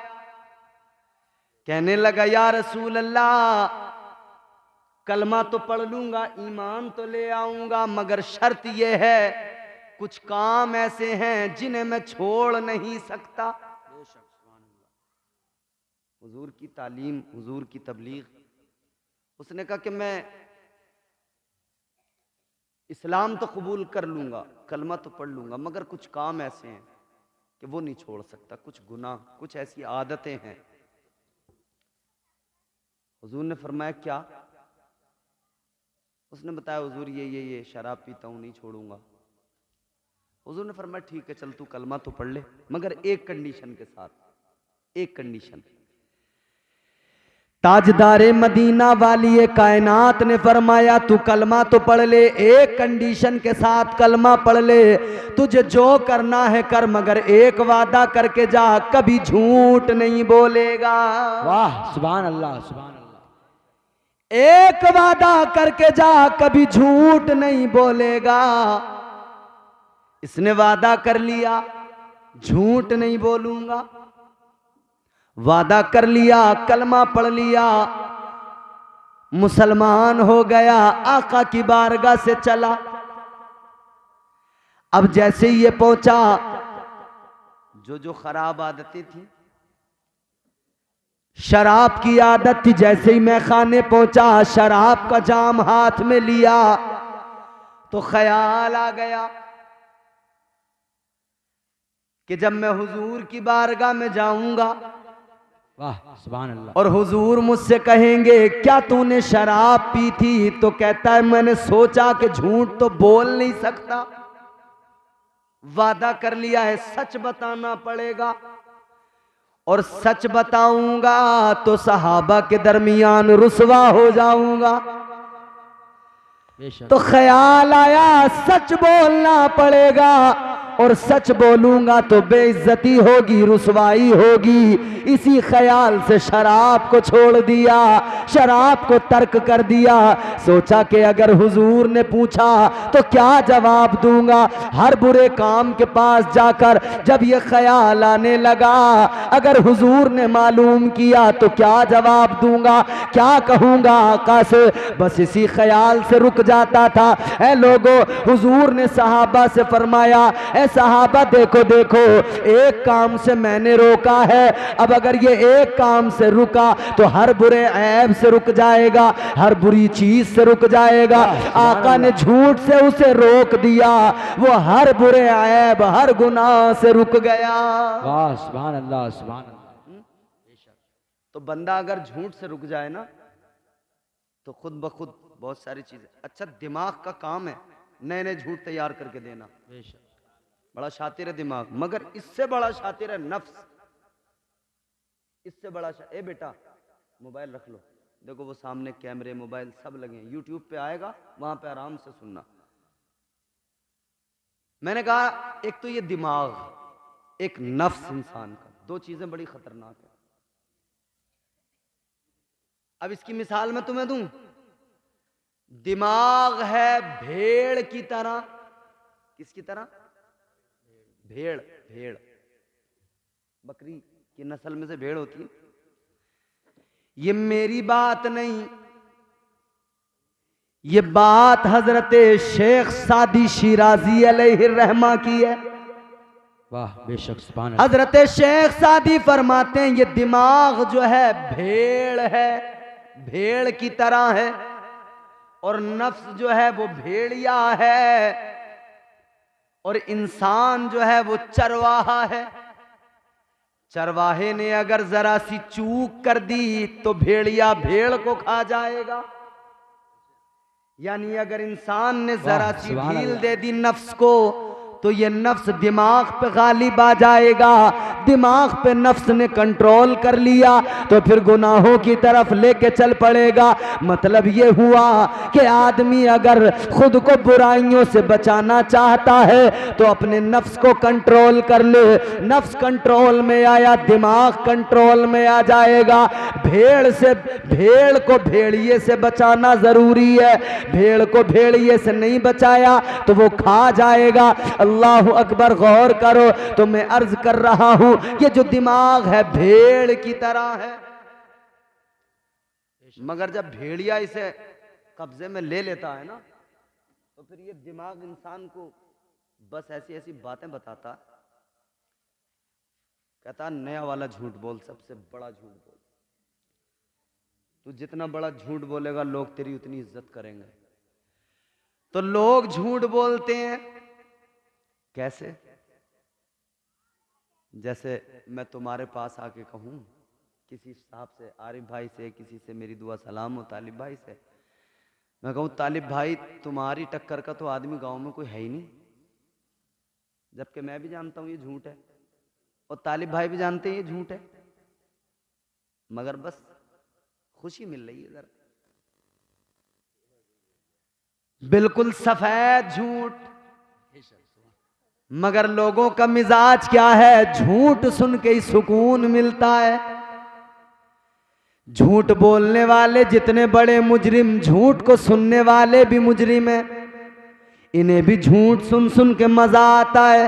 कहने लगा या रसूल अल्लाह, कलमा तो पढ़ लूंगा, ईमान तो ले आऊंगा, मगर शर्त यह है कुछ काम ऐसे हैं जिन्हें मैं छोड़ नहीं सकता। हुजूर की तालीम, हुजूर की तबलीग। उसने कहा कि मैं इस्लाम तो कबूल कर लूंगा, कलमा तो पढ़ लूंगा, मगर कुछ काम ऐसे हैं कि वो नहीं छोड़ सकता, कुछ गुनाह, कुछ ऐसी आदतें हैं। हुजूर ने फरमाया क्या? उसने बताया हुजूर ये शराब पीता हूं, नहीं छोड़ूंगा। हुजूर ने फरमाया ठीक है, चल तू कलमा तो पढ़ ले, मगर एक कंडीशन के साथ, एक कंडीशन। ताजदारे मदीना वाली कायनात ने फरमाया तू कलमा तो पढ़ ले, एक कंडीशन के साथ कलमा पढ़ ले, तुझे जो करना है कर, मगर एक वादा करके जा, कभी झूठ नहीं बोलेगा। वाह सुभान अल्लाह, सुभान अल्लाह। एक वादा करके जा, कभी झूठ नहीं बोलेगा। इसने वादा कर लिया, झूठ नहीं बोलूंगा, वादा कर लिया, कलमा पढ़ लिया, मुसलमान हो गया, आका की बारगाह से चला। अब जैसे ही ये पहुंचा, जो खराब आदतें थी, शराब की आदत थी, जैसे ही मैं खाने पहुंचा, शराब का जाम हाथ में लिया तो ख्याल आ गया कि जब मैं हुजूर की बारगाह में जाऊंगा, वाह सुभान अल्लाह, और हुजूर मुझसे कहेंगे क्या तूने शराब पी थी, तो कहता है मैंने सोचा कि झूठ तो बोल नहीं सकता, वादा कर लिया है, सच बताना पड़ेगा, और सच बताऊंगा तो सहाबा के दरमियान रुसवा हो जाऊंगा। तो ख्याल आया सच बोलना पड़ेगा, और सच बोलूंगा तो बेइज्जती होगी, रुसवाई होगी। इसी ख्याल से शराब को छोड़ दिया, शराब को तर्क कर दिया। सोचा कि अगर हुजूर ने पूछा तो क्या जवाब दूंगा। हर बुरे काम के पास जाकर जब ये ख्याल आने लगा, अगर हुजूर ने मालूम किया तो क्या जवाब दूंगा, क्या कहूंगा आका से, बस इसी ख्याल से रुक जाता था। ऐ लोगों, हुजूर ने सहाबा से फरमाया, ऐ सहाबा देखो देखो, एक काम से मैंने रोका है, अब अगर ये एक काम से रुका तो हर बुरे ऐब से रुक जाएगा, हर बुरी चीज से रुक जाएगा। आका ने झूठ से उसे रोक दिया, वो हर बुरे ऐब, हर गुनाह से रुक गया। वाह सुभान अल्लाह, सुभान अल्लाह। तो बंदा अगर झूठ से रुक जाए ना, तो खुद ब खुद बहुत सारी चीजें। अच्छा, दिमाग का काम है नए नए झूठ तैयार करके देना, बड़ा शातिर है दिमाग, मगर इससे बड़ा शातिर है नफ्स। इससे बड़ा ए बेटा मोबाइल रख लो, देखो वो सामने कैमरे मोबाइल सब लगे हैं, यूट्यूब पे आएगा, वहां पे आराम से सुनना। मैंने कहा एक तो ये दिमाग, एक नफ्स इंसान का, दो चीजें बड़ी खतरनाक है। अब इसकी मिसाल मैं तुम्हें दूं, दिमाग है भेड़ की तरह। किसकी तरह? भेड़। भेड़, बकरी की नस्ल में से भेड़ होती है। ये मेरी बात नहीं, ये बात हजरत शेख सादी शिराजी अलैहिर्रहमा की है। वाह बेशक सुभान अल्लाह। हजरत शेख सादी फरमाते हैं ये दिमाग जो है भेड़ है, भेड़ की तरह है, और नफ्स जो है वो भेड़िया है, और इंसान जो है वो चरवाहा है। चरवाहे ने अगर जरा सी चूक कर दी तो भेड़िया भेड़ को खा जाएगा। यानी अगर इंसान ने जरा सी ढील दे दी नफ्स को तो ये नफ्स दिमाग पे गालिब आ जाएगा। दिमाग पे नफ्स ने कंट्रोल कर लिया तो फिर गुनाहों की तरफ लेके चल पड़ेगा। मतलब ये हुआ कि आदमी अगर खुद को बुराइयों से बचाना चाहता है तो अपने नफ्स को कंट्रोल कर ले। नफ्स कंट्रोल में आया, दिमाग कंट्रोल में आ जाएगा। भेड़ को भेड़िए से बचाना जरूरी है। भेड़ को भेड़िए से नहीं बचाया तो वो खा जाएगा। अल्लाह अकबर, गौर करो। तो मैं अर्ज कर रहा हूं, ये जो दिमाग है भेड़ की तरह है, मगर जब भेड़िया इसे कब्जे में ले लेता है ना तो फिर ये दिमाग इंसान को बस ऐसी ऐसी बातें बताता, कहता नया वाला झूठ बोल, सबसे बड़ा झूठ बोल। तू जितना बड़ा झूठ बोलेगा लोग तेरी उतनी इज्जत करेंगे। तो लोग झूठ बोलते हैं कैसे? जैसे मैं तुम्हारे पास आके कहूं किसी साहब से, आरिफ भाई से, किसी से मेरी दुआ सलाम हो, तालिब भाई से, मैं कहूं तालिब भाई तुम्हारी टक्कर का तो आदमी गांव में कोई है ही नहीं, जबकि मैं भी जानता हूं ये झूठ है और तालिब भाई भी जानते हैं ये झूठ है, मगर बस खुशी मिल रही है जरा। बिल्कुल सफेद झूठ। मगर लोगों का मिजाज क्या है? झूठ सुन के ही सुकून मिलता है। झूठ बोलने वाले जितने बड़े मुजरिम, झूठ को सुनने वाले भी मुजरिम हैं। इन्हें भी झूठ सुन सुन के मजा आता है।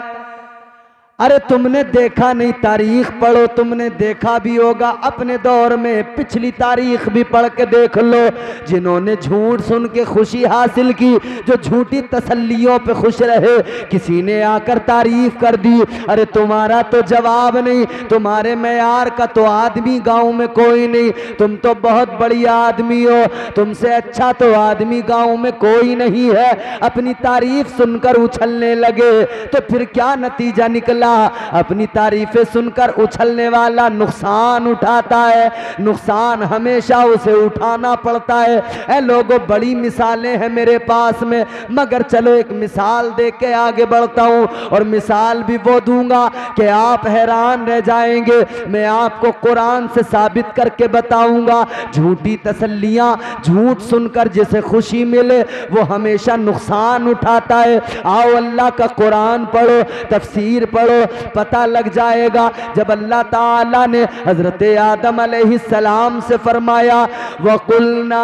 अरे तुमने देखा नहीं, तारीख पढ़ो, तुमने देखा भी होगा अपने दौर में, पिछली तारीख भी पढ़ के देख लो। जिन्होंने झूठ सुन के खुशी हासिल की, जो झूठी तसल्लियों पे खुश रहे, किसी ने आकर तारीफ कर दी, अरे तुम्हारा तो जवाब नहीं, तुम्हारे मेयार का तो आदमी गांव में कोई नहीं, तुम तो बहुत बढ़िया आदमी हो, तुमसे अच्छा तो आदमी गांव में कोई नहीं है। अपनी तारीफ सुनकर उछलने लगे तो फिर क्या नतीजा निकला? अपनी तारीफें सुनकर उछलने वाला नुकसान उठाता है, नुकसान हमेशा उसे उठाना पड़ता है। ऐ लोगों, बड़ी मिसालें हैं मेरे पास में, मगर चलो एक मिसाल दे के आगे बढ़ता हूं, और मिसाल भी वो दूंगा कि आप हैरान रह जाएंगे। मैं आपको कुरान से साबित करके बताऊंगा। झूठी तसल्लियां, झूठ सुनकर जिसे खुशी मिले वो हमेशा नुकसान उठाता है। आओ अल्लाह का कुरान पढ़ो, तफसीर पढ़ो, पता लग जाएगा। जब अल्लाह ताला ने हजरत आदम अलैहिस्सलाम से फरमाया, वकुलना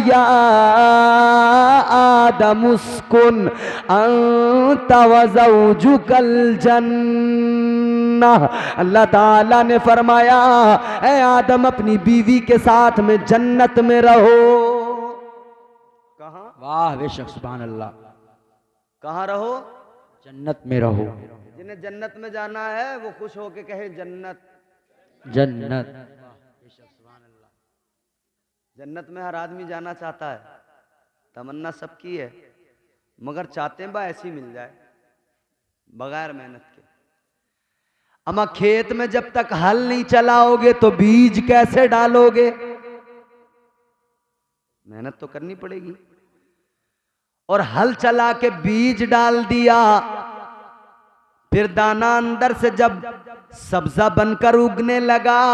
या आदम उस्कुन अंत व ज़ौजुकल जन्नह, अल्लाह ताला ने फरमाया, ऐ आदम अपनी बीवी के साथ में जन्नत में रहो। कहां? वाह बेशक, सुभान अल्लाह। कहां रहो? जन्नत में रहो। जिन्हें जन्नत में जाना है वो खुश होके कहे जन्नत, जन्नत। जन्नत में हर आदमी जाना चाहता है, तमन्ना सबकी है, मगर चाहते हैं बा ऐसी मिल जाए बगैर मेहनत के। अमा खेत में जब तक हल नहीं चलाओगे तो बीज कैसे डालोगे? मेहनत तो करनी पड़ेगी। और हल चला के बीज डाल दिया, फिर दाना अंदर से जब सब्जा बनकर उगने लगा,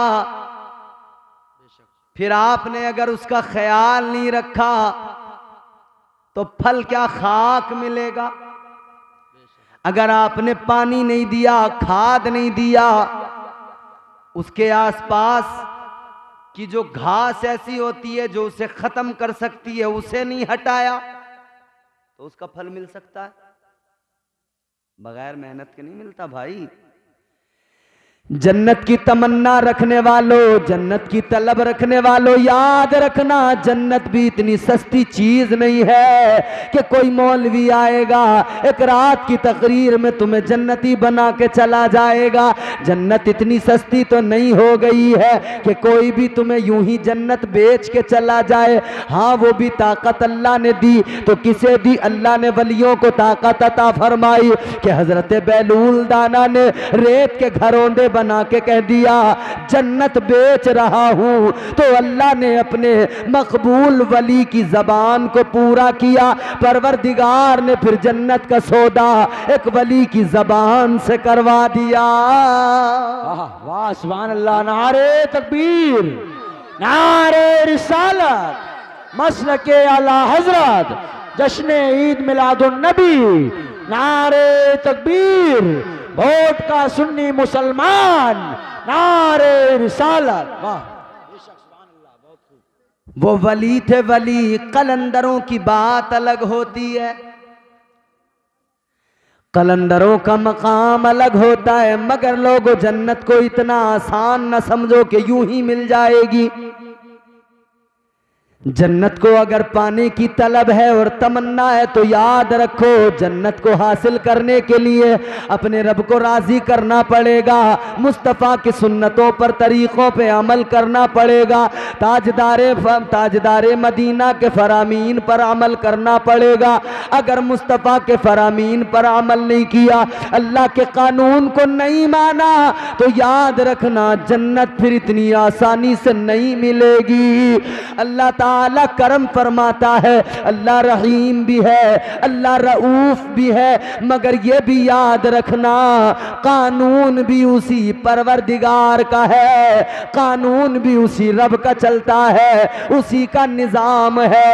फिर आपने अगर उसका ख्याल नहीं रखा तो फल क्या खाक मिलेगा। अगर आपने पानी नहीं दिया, खाद नहीं दिया, उसके आसपास की जो घास ऐसी होती है जो उसे खत्म कर सकती है उसे नहीं हटाया तो उसका फल मिल सकता है? बगैर मेहनत के नहीं मिलता भाई। जन्नत की तमन्ना रखने वालों, जन्नत की तलब रखने वालों, याद रखना जन्नत भी इतनी सस्ती चीज नहीं है कि कोई मौलवी आएगा एक रात की तकरीर में तुम्हें जन्नती बना के चला जाएगा। जन्नत इतनी सस्ती तो नहीं हो गई है कि कोई भी तुम्हें यूं ही जन्नत बेच के चला जाए। हाँ, वो भी ताकत अल्लाह ने दी तो किसे दी? अल्लाह ने वलियों को ताकत अता फरमाई कि हजरत बैलूल दाना ने रेत के घरोंदे बना के कह दिया जन्नत बेच रहा हूं, तो अल्लाह ने अपने मकबूल वली की जबान को पूरा किया। परवरदिगार ने फिर जन्नत का सौदा एक वली की जबान से करवा दिया। वाह सुभान अल्लाह। नारे तकबीर, नारे रिसालत, मसलके आला हजरत, जश्न ईद मिलादुन नबी, नारे तकबीर, वोट का सुन्नी मुसलमान, नारे रिसालत। वाह, वो वली थे वली, कलंदरों की बात अलग होती है, कलंदरों का मकाम अलग होता है। मगर लोगों जन्नत को इतना आसान न समझो कि यूं ही मिल जाएगी। जन्नत को अगर पाने की तलब है और तमन्ना है तो याद रखो जन्नत को हासिल करने के लिए अपने रब को राजी करना पड़ेगा, मुस्तफ़ा की सुन्नतों पर तरीक़ों पे अमल करना पड़ेगा, ताजदारे मदीना के फरामीन पर अमल करना पड़ेगा। अगर मुस्तफ़ा के फरामीन पर अमल नहीं किया, अल्लाह के कानून को नहीं माना, तो याद रखना जन्नत फिर इतनी आसानी से नहीं मिलेगी। अल्लाह ताला करम फरमाता है, अल्लाह रहीम भी है, अल्लाह रऊफ भी है, मगर ये भी याद रखना कानून भी उसी परवरदिगार का है, कानून भी उसी रब का चलता है, उसी का निजाम है।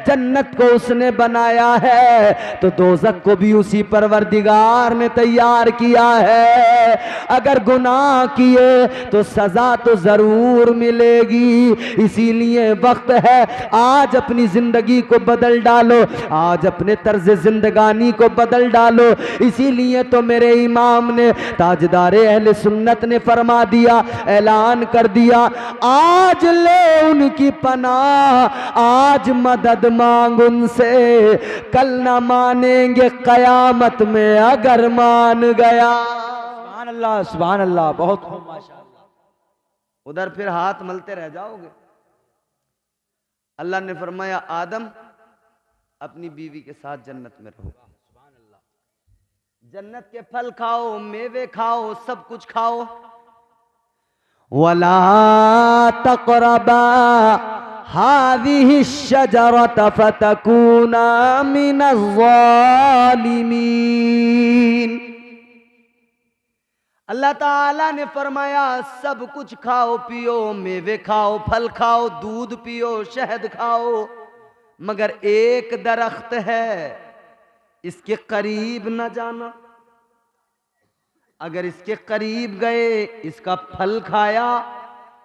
जन्नत को उसने बनाया है तो दोज़ख को भी उसी परवरदिगार ने तैयार किया है। अगर गुनाह किए तो सजा तो जरूर मिलेगी, इसीलिए वक्त है आज अपनी जिंदगी को बदल डालो, आज अपने तर्ज जिंदगानी को बदल डालो। इसीलिए तो मेरे इमाम ने ताजदारे अहले सुन्नत ने फरमा दिया, ऐलान कर दिया, आज ले उनकी पनाह, आज मदद मांग उनसे, कल ना मानेंगे कयामत में अगर मान गया। सुभान अल्लाह, सुभान अल्लाह, बहुत खूब माशाअल्लाह। उधर फिर हाथ मलते रह जाओगे। अल्लाह ने फरमाया आदम अपनी बीवी के साथ जन्नत में रहो, जन्नत के फल खाओ, मेवे खाओ, सब कुछ खाओ। वला तक़रबा हाज़िहि शजरत फतकूना मिनज़ ज़ालिमीन। अल्लाह ताला ने फरमाया सब कुछ खाओ पियो, मेवे खाओ, फल खाओ, दूध पियो, शहद खाओ, मगर एक दरख्त है इसके करीब न जाना। अगर इसके करीब गए, इसका फल खाया,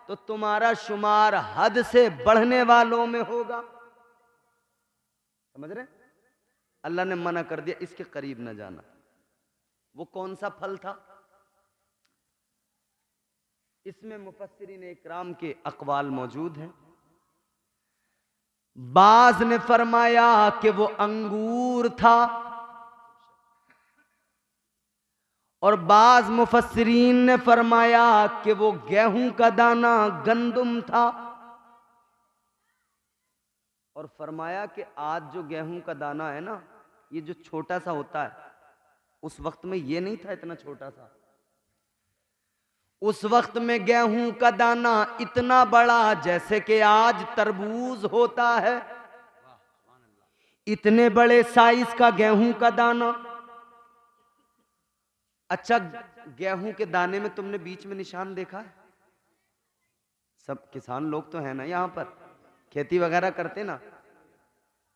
तो तुम्हारा शुमार हद से बढ़ने वालों में होगा। समझ रहे? अल्लाह ने मना कर दिया इसके करीब न जाना। वो कौन सा फल था? इसमें मुफस्सिरीन इकराम के अक़वाल मौजूद हैं। बाज ने फरमाया कि वो अंगूर था, और बाज मुफस्सिरीन ने फरमाया कि वो गेहूं का दाना, गंदुम था, और फरमाया कि आज जो गेहूं का दाना है ना, ये जो छोटा सा होता है, उस वक्त में ये नहीं था इतना छोटा सा। उस वक्त में गेहूं का दाना इतना बड़ा जैसे कि आज तरबूज होता है, इतने बड़े साइज का गेहूं का दाना। अच्छा, गेहूं के दाने में तुमने बीच में निशान देखा है? सब किसान लोग तो है ना यहां पर, खेती वगैरह करते ना,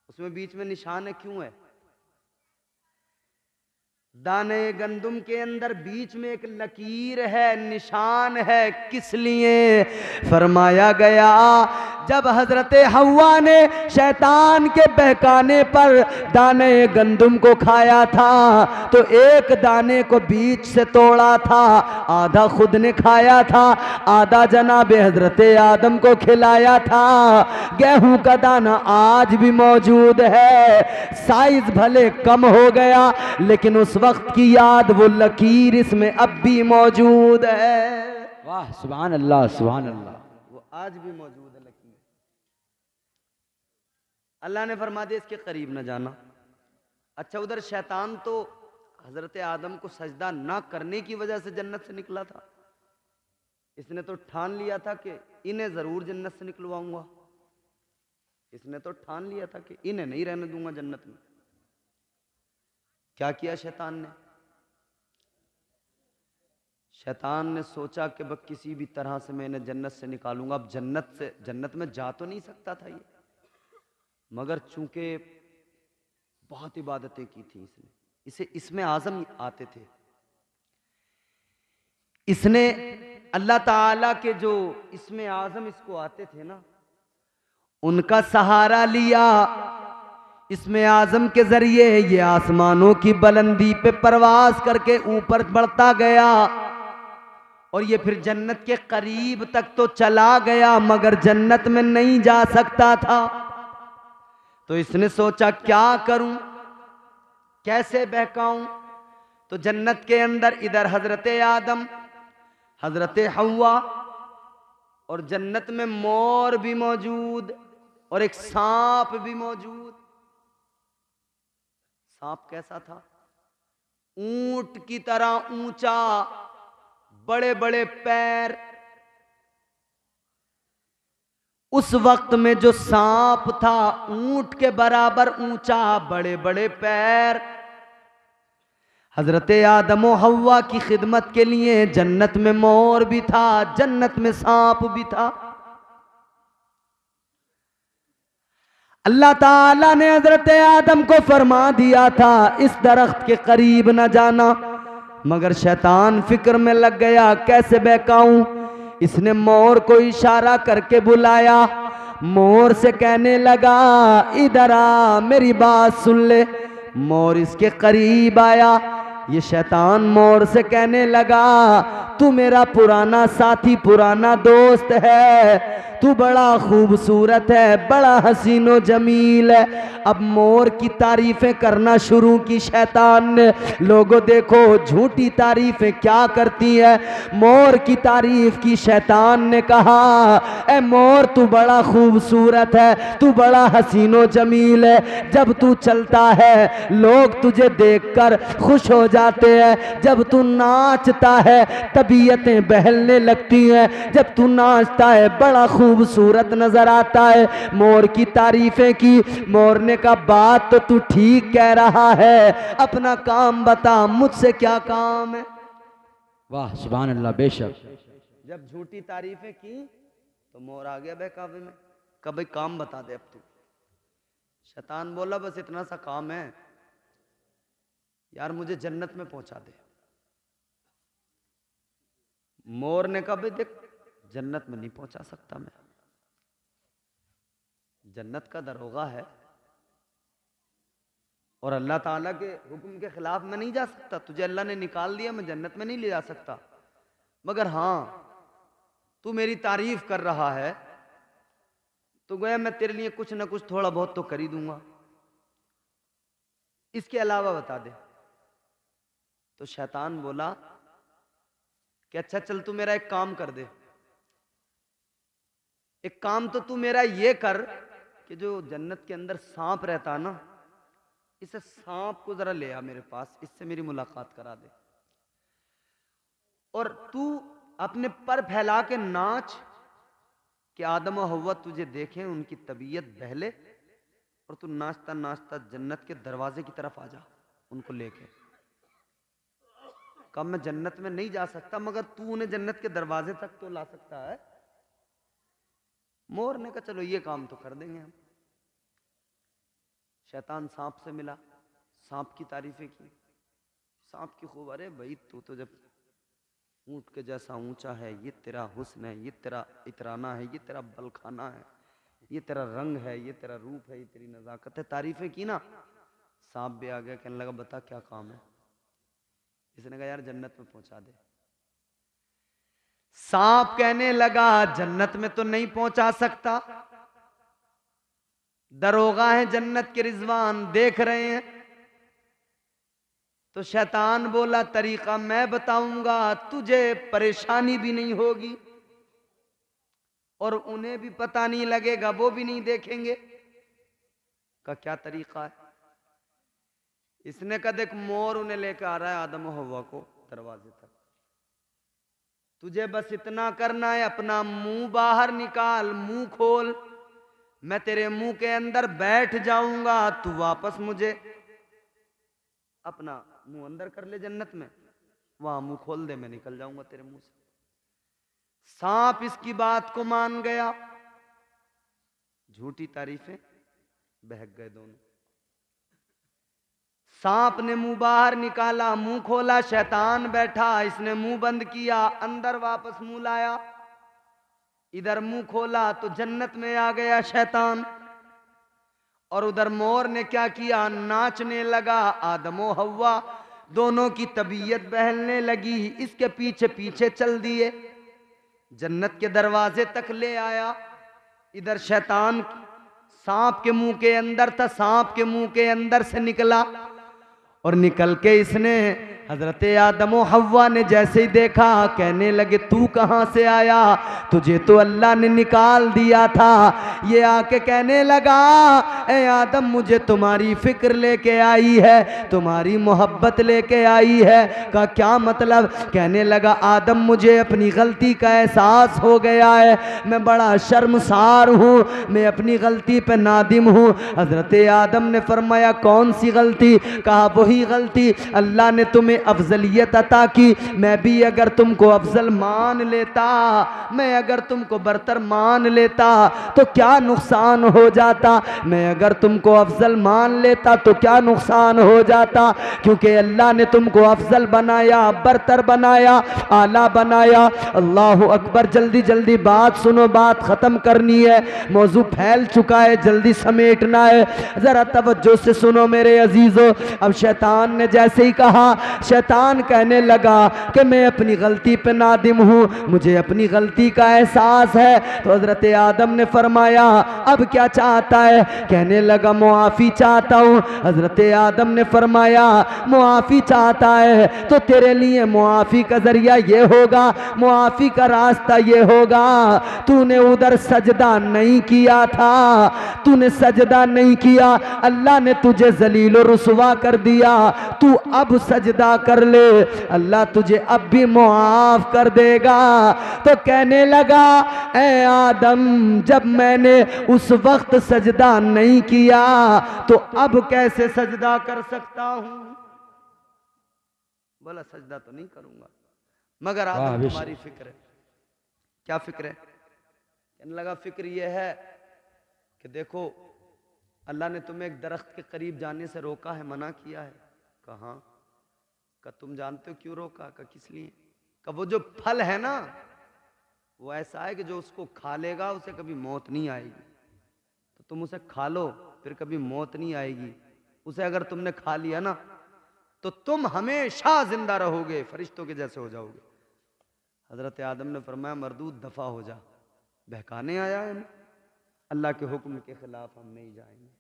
उसमें बीच में निशान है, क्यों है? दाने गंदुम के अंदर बीच में एक लकीर है, निशान है, किस लिए? फरमाया गया जब हजरत हव्वा ने शैतान के बहकाने पर दाने गंदुम को खाया था, तो एक दाने को बीच से तोड़ा था, आधा खुद ने खाया था, आधा जनाब हजरत आदम को खिलाया था। गेहूं का दाना आज भी मौजूद है, साइज भले कम हो गया, लेकिन उस वक्त की याद, वो लकीर इसमें अब भी मौजूद है। वाह सुभान अल्लाह, सुभान अल्लाह, वो आज भी मौजूद है लकीर। अल्लाह ने फरमा दिया इसके करीब न जाना। अच्छा, उधर शैतान तो हजरत आदम को सजदा ना करने की वजह से जन्नत से निकला था, इसने तो ठान लिया था कि इन्हें जरूर जन्नत से निकलवाऊंगा। इसने तो ठान लिया था कि इन्हें नहीं रहने दूंगा जन्नत में। क्या किया शैतान ने? शैतान ने सोचा कि बस किसी भी तरह से मैं इन्हें जन्नत से निकालूंगा। अब जन्नत में जा तो नहीं सकता था ये, मगर चूंकि बहुत इबादतें की थी इसने, इसे इसमें आजम आते थे। इसने अल्लाह ताला के जो इसमें आजम इसको आते थे ना, उनका सहारा लिया। इसमें आजम के जरिए ये आसमानों की बुलंदी पे परवाज करके ऊपर बढ़ता गया और ये फिर जन्नत के करीब तक तो चला गया, मगर जन्नत में नहीं जा सकता था। तो इसने सोचा क्या करूं, कैसे बहकाऊं। तो जन्नत के अंदर इधर हजरत आदम, हजरत हव्वा और जन्नत में मोर भी मौजूद और एक सांप भी मौजूद। सांप कैसा था? ऊंट की तरह ऊंचा, बड़े बड़े पैर। उस वक्त में जो सांप था ऊंट के बराबर ऊंचा, बड़े बड़े पैर। हजरत आदम और हव्वा की खिदमत के लिए जन्नत में मोर भी था, जन्नत में सांप भी था। अल्लाह ताला ने हजरत आदम को फरमा दिया था इस दरख्त के करीब न जाना, मगर शैतान फिक्र में लग गया कैसे बहकाऊं। इसने मोर को इशारा करके बुलाया। मोर से कहने लगा इधर आ, मेरी बात सुन ले। मोर इसके करीब आया। ये शैतान मोर से कहने लगा तू मेरा पुराना साथी, पुराना दोस्त है, तू बड़ा खूबसूरत है, बड़ा हसीनो जमील है। अब मोर की तारीफें करना शुरू की शैतान ने। लोगों देखो झूठी तारीफें क्या करती है। मोर की तारीफ की शैतान ने कहा ए मोर तू बड़ा खूबसूरत है, तू बड़ा हसीनो जमील है। जब तू चलता है लोग तुझे देखकर खुश हो जाते हैं। जब तू नाचता है तबीयतें बहलने लगती हैं। जब तू नाचता है बड़ा खूबसूरत नजर आता है। मोर की तारीफें की। मोर ने कहा बात तो तू ठीक कह रहा है, अपना काम बता, मुझसे क्या काम है। वाह सुभान अल्लाह, बेशक। जब झूठी तारीफें की तो मोर आ गया बहकावे में, कभी काम बता दे अब तू। शैतान बोला बस इतना सा काम है यार, मुझे जन्नत में पहुंचा दे। मोर ने कहा भाई देख जन्नत में नहीं पहुंचा सकता मैं, जन्नत का दरोगा है और अल्लाह ताला के हुक्म के खिलाफ मैं नहीं जा सकता। तुझे अल्लाह ने निकाल दिया, मैं जन्नत में नहीं ले जा सकता। मगर हां तू मेरी तारीफ कर रहा है तो गोया मैं तेरे लिए कुछ ना कुछ थोड़ा बहुत तो कर ही दूंगा, इसके अलावा बता दे। तो शैतान बोला कि अच्छा चल तू मेरा एक काम कर दे। एक काम तो तू मेरा ये कर कि जो जन्नत के अंदर सांप रहता ना, इसे सांप को जरा ले आ मेरे पास, इससे मेरी मुलाकात करा दे। और तू अपने पर फैला के नाच कि आदम और हव्वा तुझे देखें, उनकी तबीयत बहले और तू नाचता नाचता जन्नत के दरवाजे की तरफ आ जा उनको लेके। कब मैं जन्नत में नहीं जा सकता मगर तू उन्हें जन्नत के दरवाजे तक तो ला सकता है। मोर ने कहा चलो ये काम तो कर देंगे हम। शैतान सांप से मिला, सांप की तारीफें की। सांप की खूब, अरे भाई तू तो जब ऊंट के जैसा ऊंचा है, ये तेरा हुस्न है, ये तेरा इतराना है, ये तेरा बलखाना है, ये तेरा रंग है, ये तेरा रूप है, ये तेरी नजाकत है। तारीफें की ना। सांप भी आ गया, कहने लगा बता क्या काम है। इसने कहा यार जन्नत में पहुंचा दे। सांप कहने लगा जन्नत में तो नहीं पहुंचा सकता, दरोगा है जन्नत के रिजवान देख रहे हैं। तो शैतान बोला तरीका मैं बताऊंगा, तुझे परेशानी भी नहीं होगी और उन्हें भी पता नहीं लगेगा, वो भी नहीं देखेंगे। का क्या तरीका है? इसने कहा देख मोर उन्हें लेकर आ रहा है आदम और हव्वा को दरवाजे तक, तुझे बस इतना करना है, अपना मुंह बाहर निकाल, मुंह खोल, मैं तेरे मुंह के अंदर बैठ जाऊंगा, तू वापस मुझे अपना मुंह अंदर कर ले जन्नत में, वहां मुंह खोल दे, मैं निकल जाऊंगा तेरे मुंह से। सांप इसकी बात को मान गया, झूठी तारीफें, बहक गए दोनों। सांप ने मुंह बाहर निकाला, मुंह खोला, शैतान बैठा, इसने मुंह बंद किया, अंदर वापस मुंह लाया, इधर मुंह खोला तो जन्नत में आ गया शैतान। और उधर मोर ने क्या किया, नाचने लगा। आदमो हव्वा दोनों की तबीयत बहलने लगी, इसके पीछे पीछे चल दिए, जन्नत के दरवाजे तक ले आया। इधर शैतान सांप के मुंह के अंदर था, सांप के मुंह के अंदर से निकला, और निकल के इसने हजरत आदम और हव्वा ने जैसे ही देखा, कहने लगे तू कहां से आया, तुझे तो अल्लाह ने निकाल दिया था। ये आके कहने लगा, ए आदम मुझे तुम्हारी फिक्र लेके आई है, तुम्हारी मोहब्बत लेके आई है। का क्या मतलब? कहने लगा आदम मुझे अपनी गलती का एहसास हो गया है, मैं बड़ा शर्मसार हूँ, मैं अपनी गलती पे नादिम हूँ। हजरत आदम ने फरमाया कौन सी गलती? कहा वही गलती, अल्लाह ने तुम्हें अफजलियत अता की, मैं भी अगर तुमको अफजल मान लेता, मैं अगर तुमको बरतर मान लेता तो क्या नुकसान हो जाता, मैं अगर तुमको अफजल मान लेता तो क्या नुकसान हो जाता, क्योंकि अल्लाह ने तुमको अफजल बनाया, बरतर बनाया, आला बनाया। अल्लाह अकबर। जल्दी जल्दी बात सुनो, बात खत्म करनी है, मौजू फैल चुका है, जल्दी समेटना है, जरा तवज्जो से सुनो मेरे अजीजों। अब शैतान ने जैसे ही कहा, शैतान कहने लगा कि मैं अपनी गलती पे नादिम हूँ, मुझे अपनी गलती का एहसास है। तो हजरत आदम ने फरमाया अब क्या चाहता है? कहने लगा मुआफ़ी चाहता हूँ। हजरत आदम ने फरमाया मुआफ़ी चाहता है तो तेरे लिए मुआफ़ी का जरिया ये होगा, मुआफ़ी का रास्ता ये होगा, तूने उधर सजदा नहीं किया था, तूने सजदा नहीं किया, अल्लाह ने तुझे जलील और रुसवा कर दिया, तू अब सजदा कर ले, अल्लाह तुझे अब भी मुआफ कर देगा। तो कहने लगा ए आदम जब मैंने उस वक्त सजदा नहीं किया तो अब कैसे सजदा कर सकता हूं? बोला सजदा तो नहीं करूंगा, मगर आदम तुम्हारी फिक्र है। क्या फिक्र है? कहने लगा फिक्र यह है कि देखो अल्लाह ने तुम्हें एक दरख्त के करीब जाने से रोका है, मना किया है। कहाँ? का तुम जानते हो क्यों रोका? का किस लिए? का वो जो फल है ना वो ऐसा है कि जो उसको खा लेगा उसे कभी मौत नहीं आएगी, तो तुम उसे खा लो फिर कभी मौत नहीं आएगी। उसे अगर तुमने खा लिया ना तो तुम हमेशा जिंदा रहोगे, फरिश्तों के जैसे हो जाओगे। हजरत आदम ने फरमाया मरदूद दफा हो जा, बहकाने आया है ना, अल्लाह के हुक्म के खिलाफ हम नहीं जाएंगे।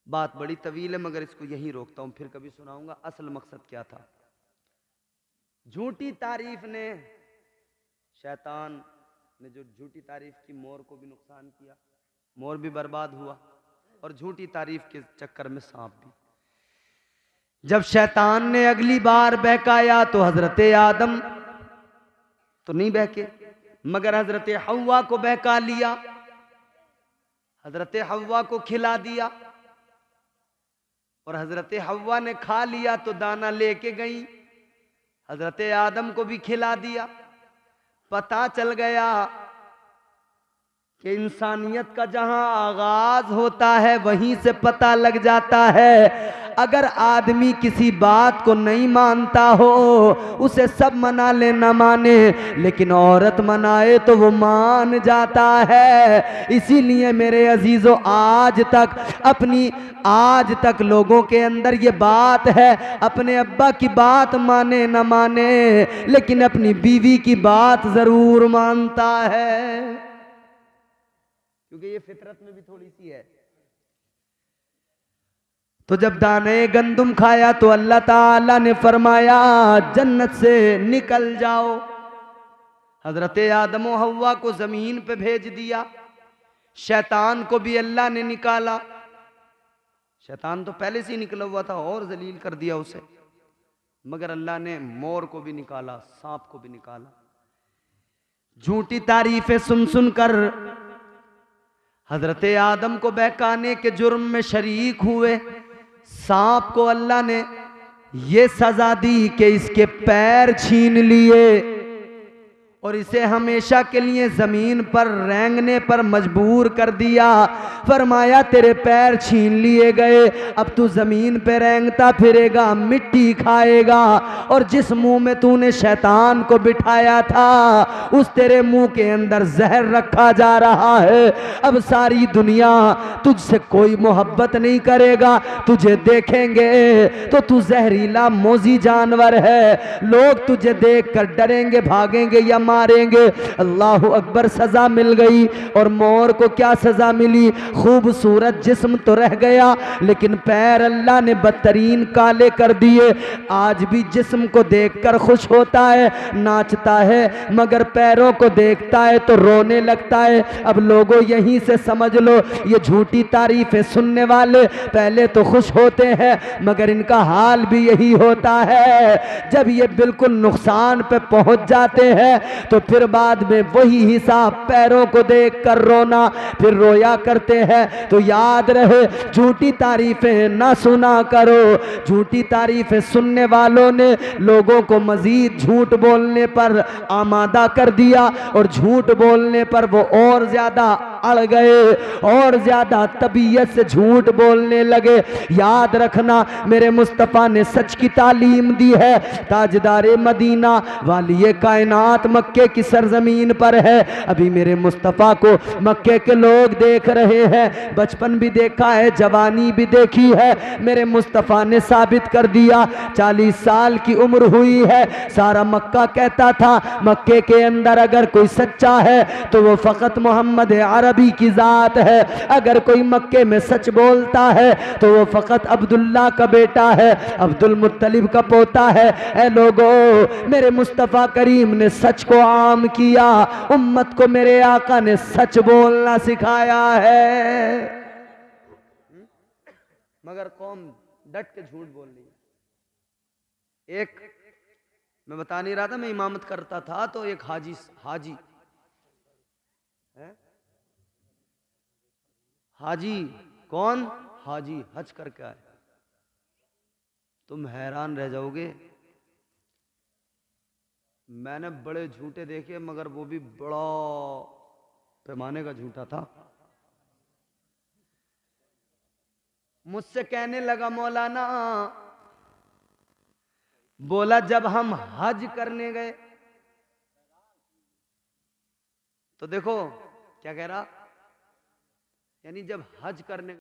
बात बड़ी तवील है मगर इसको यहीं रोकता हूं, फिर कभी सुनाऊंगा। असल मकसद क्या था? झूठी तारीफ ने, शैतान ने जो झूठी तारीफ की, मोर को भी नुकसान किया, मोर भी बर्बाद हुआ, और झूठी तारीफ के चक्कर में सांप भी। जब शैतान ने अगली बार बहकाया तो हजरत आदम तो नहीं बहके, मगर हजरत हव्वा को बहका लिया, हजरत हव्वा को खिला दिया, और हजरत हव्वा ने खा लिया तो दाना लेके गई, हजरत आदम को भी खिला दिया। पता चल गया कि इंसानियत का जहां आगाज होता है वहीं से पता लग जाता है अगर आदमी किसी बात को नहीं मानता हो उसे सब मना ले न माने, लेकिन औरत मनाए तो वो मान जाता है। इसीलिए मेरे अजीजों आज तक लोगों के अंदर ये बात है, अपने अब्बा की बात माने न माने लेकिन अपनी बीवी की बात जरूर मानता है, क्योंकि ये फितरत में भी थोड़ी सी है। तो जब दाने गंदुम खाया तो अल्लाह ताला ने फरमाया जन्नत से निकल जाओ। हजरत आदम और हव्वा को जमीन पे भेज दिया, शैतान को भी अल्लाह ने निकाला। शैतान तो पहले से ही निकला हुआ था और जलील कर दिया उसे, मगर अल्लाह ने मोर को भी निकाला, सांप को भी निकाला। झूठी तारीफें सुन सुनकर हजरत आदम को बहकाने के जुर्म में शरीक हुए। सांप को अल्लाह ने ये सजा दी कि इसके पैर छीन लिए और इसे हमेशा के लिए जमीन पर रेंगने पर मजबूर कर दिया। फरमाया तेरे पैर छीन लिए गए, अब तू जमीन पे रेंगता फिरेगा, मिट्टी खाएगा, और जिस मुंह में तूने शैतान को बिठाया था उस तेरे मुंह के अंदर जहर रखा जा रहा है। अब सारी दुनिया तुझसे कोई मोहब्बत नहीं करेगा, तुझे देखेंगे तो तू जहरीला मोजी जानवर है, लोग तुझे देखकर डरेंगे, भागेंगे या मारेंगे। अल्लाह अकबर। सजा मिल गई। और मोर को क्या सजा मिली? खूबसूरत जिस्म तो रह गया लेकिन पैर अल्लाह ने बदतरीन काले कर दिए। आज भी जिस्म को देखकर खुश होता है, नाचता है, मगर पैरों को देखता है तो रोने लगता है। अब लोगों यहीं से समझ लो, ये झूठी तारीफें सुनने वाले पहले तो खुश होते हैं मगर इनका हाल भी यही होता है। जब ये बिल्कुल नुकसान पे पहुंच जाते हैं तो फिर बाद में वही हिसाब पैरों को देखकर रोना, फिर रोया करते हैं। तो याद रहे, झूठी तारीफें ना सुना करो। झूठी तारीफें सुनने वालों ने लोगों को मजीद झूठ बोलने पर आमादा कर दिया और झूठ बोलने पर वो और ज्यादा अड़ गए और ज्यादा तबीयत से झूठ बोलने लगे। याद रखना, मेरे मुस्तफ़ा ने सच की तालीम दी है। ताजदारे मदीना वाली कायनात मक्के की सरजमीन पर है। अभी मेरे मुस्तफ़ा को मक्के के लोग देख रहे हैं, बचपन भी देखा है, जवानी भी देखी है। मेरे मुस्तफ़ा ने साबित कर दिया, 40 साल की उम्र हुई है। सारा मक्का कहता था मक्के के अंदर अगर कोई सच्चा है तो वो फ़कत मोहम्मद अरबी की ज़ात है। अगर कोई मक्के में सच बोलता है तो वो फ़कत अब्दुल्ला का बेटा है, अब्दुल मुत्तलिब का पोता है। ऐ लोगों, मेरे मुस्तफ़ा करीम ने सच को आम किया, उम्मत को मेरे आका ने सच बोलना सिखाया है, मगर कौम डट के झूठ बोल रही है। एक मैं बता नहीं रहा था, मैं इमामत करता था तो एक हाजी है, हाजी कौन? हाजी हज करके आए। तुम हैरान रह जाओगे, मैंने बड़े झूठे देखे मगर वो भी बड़ा पैमाने का झूठा था। मुझसे कहने लगा, मौलाना, बोला जब हम हज करने गए तो देखो क्या कह रहा, यानी जब हज करने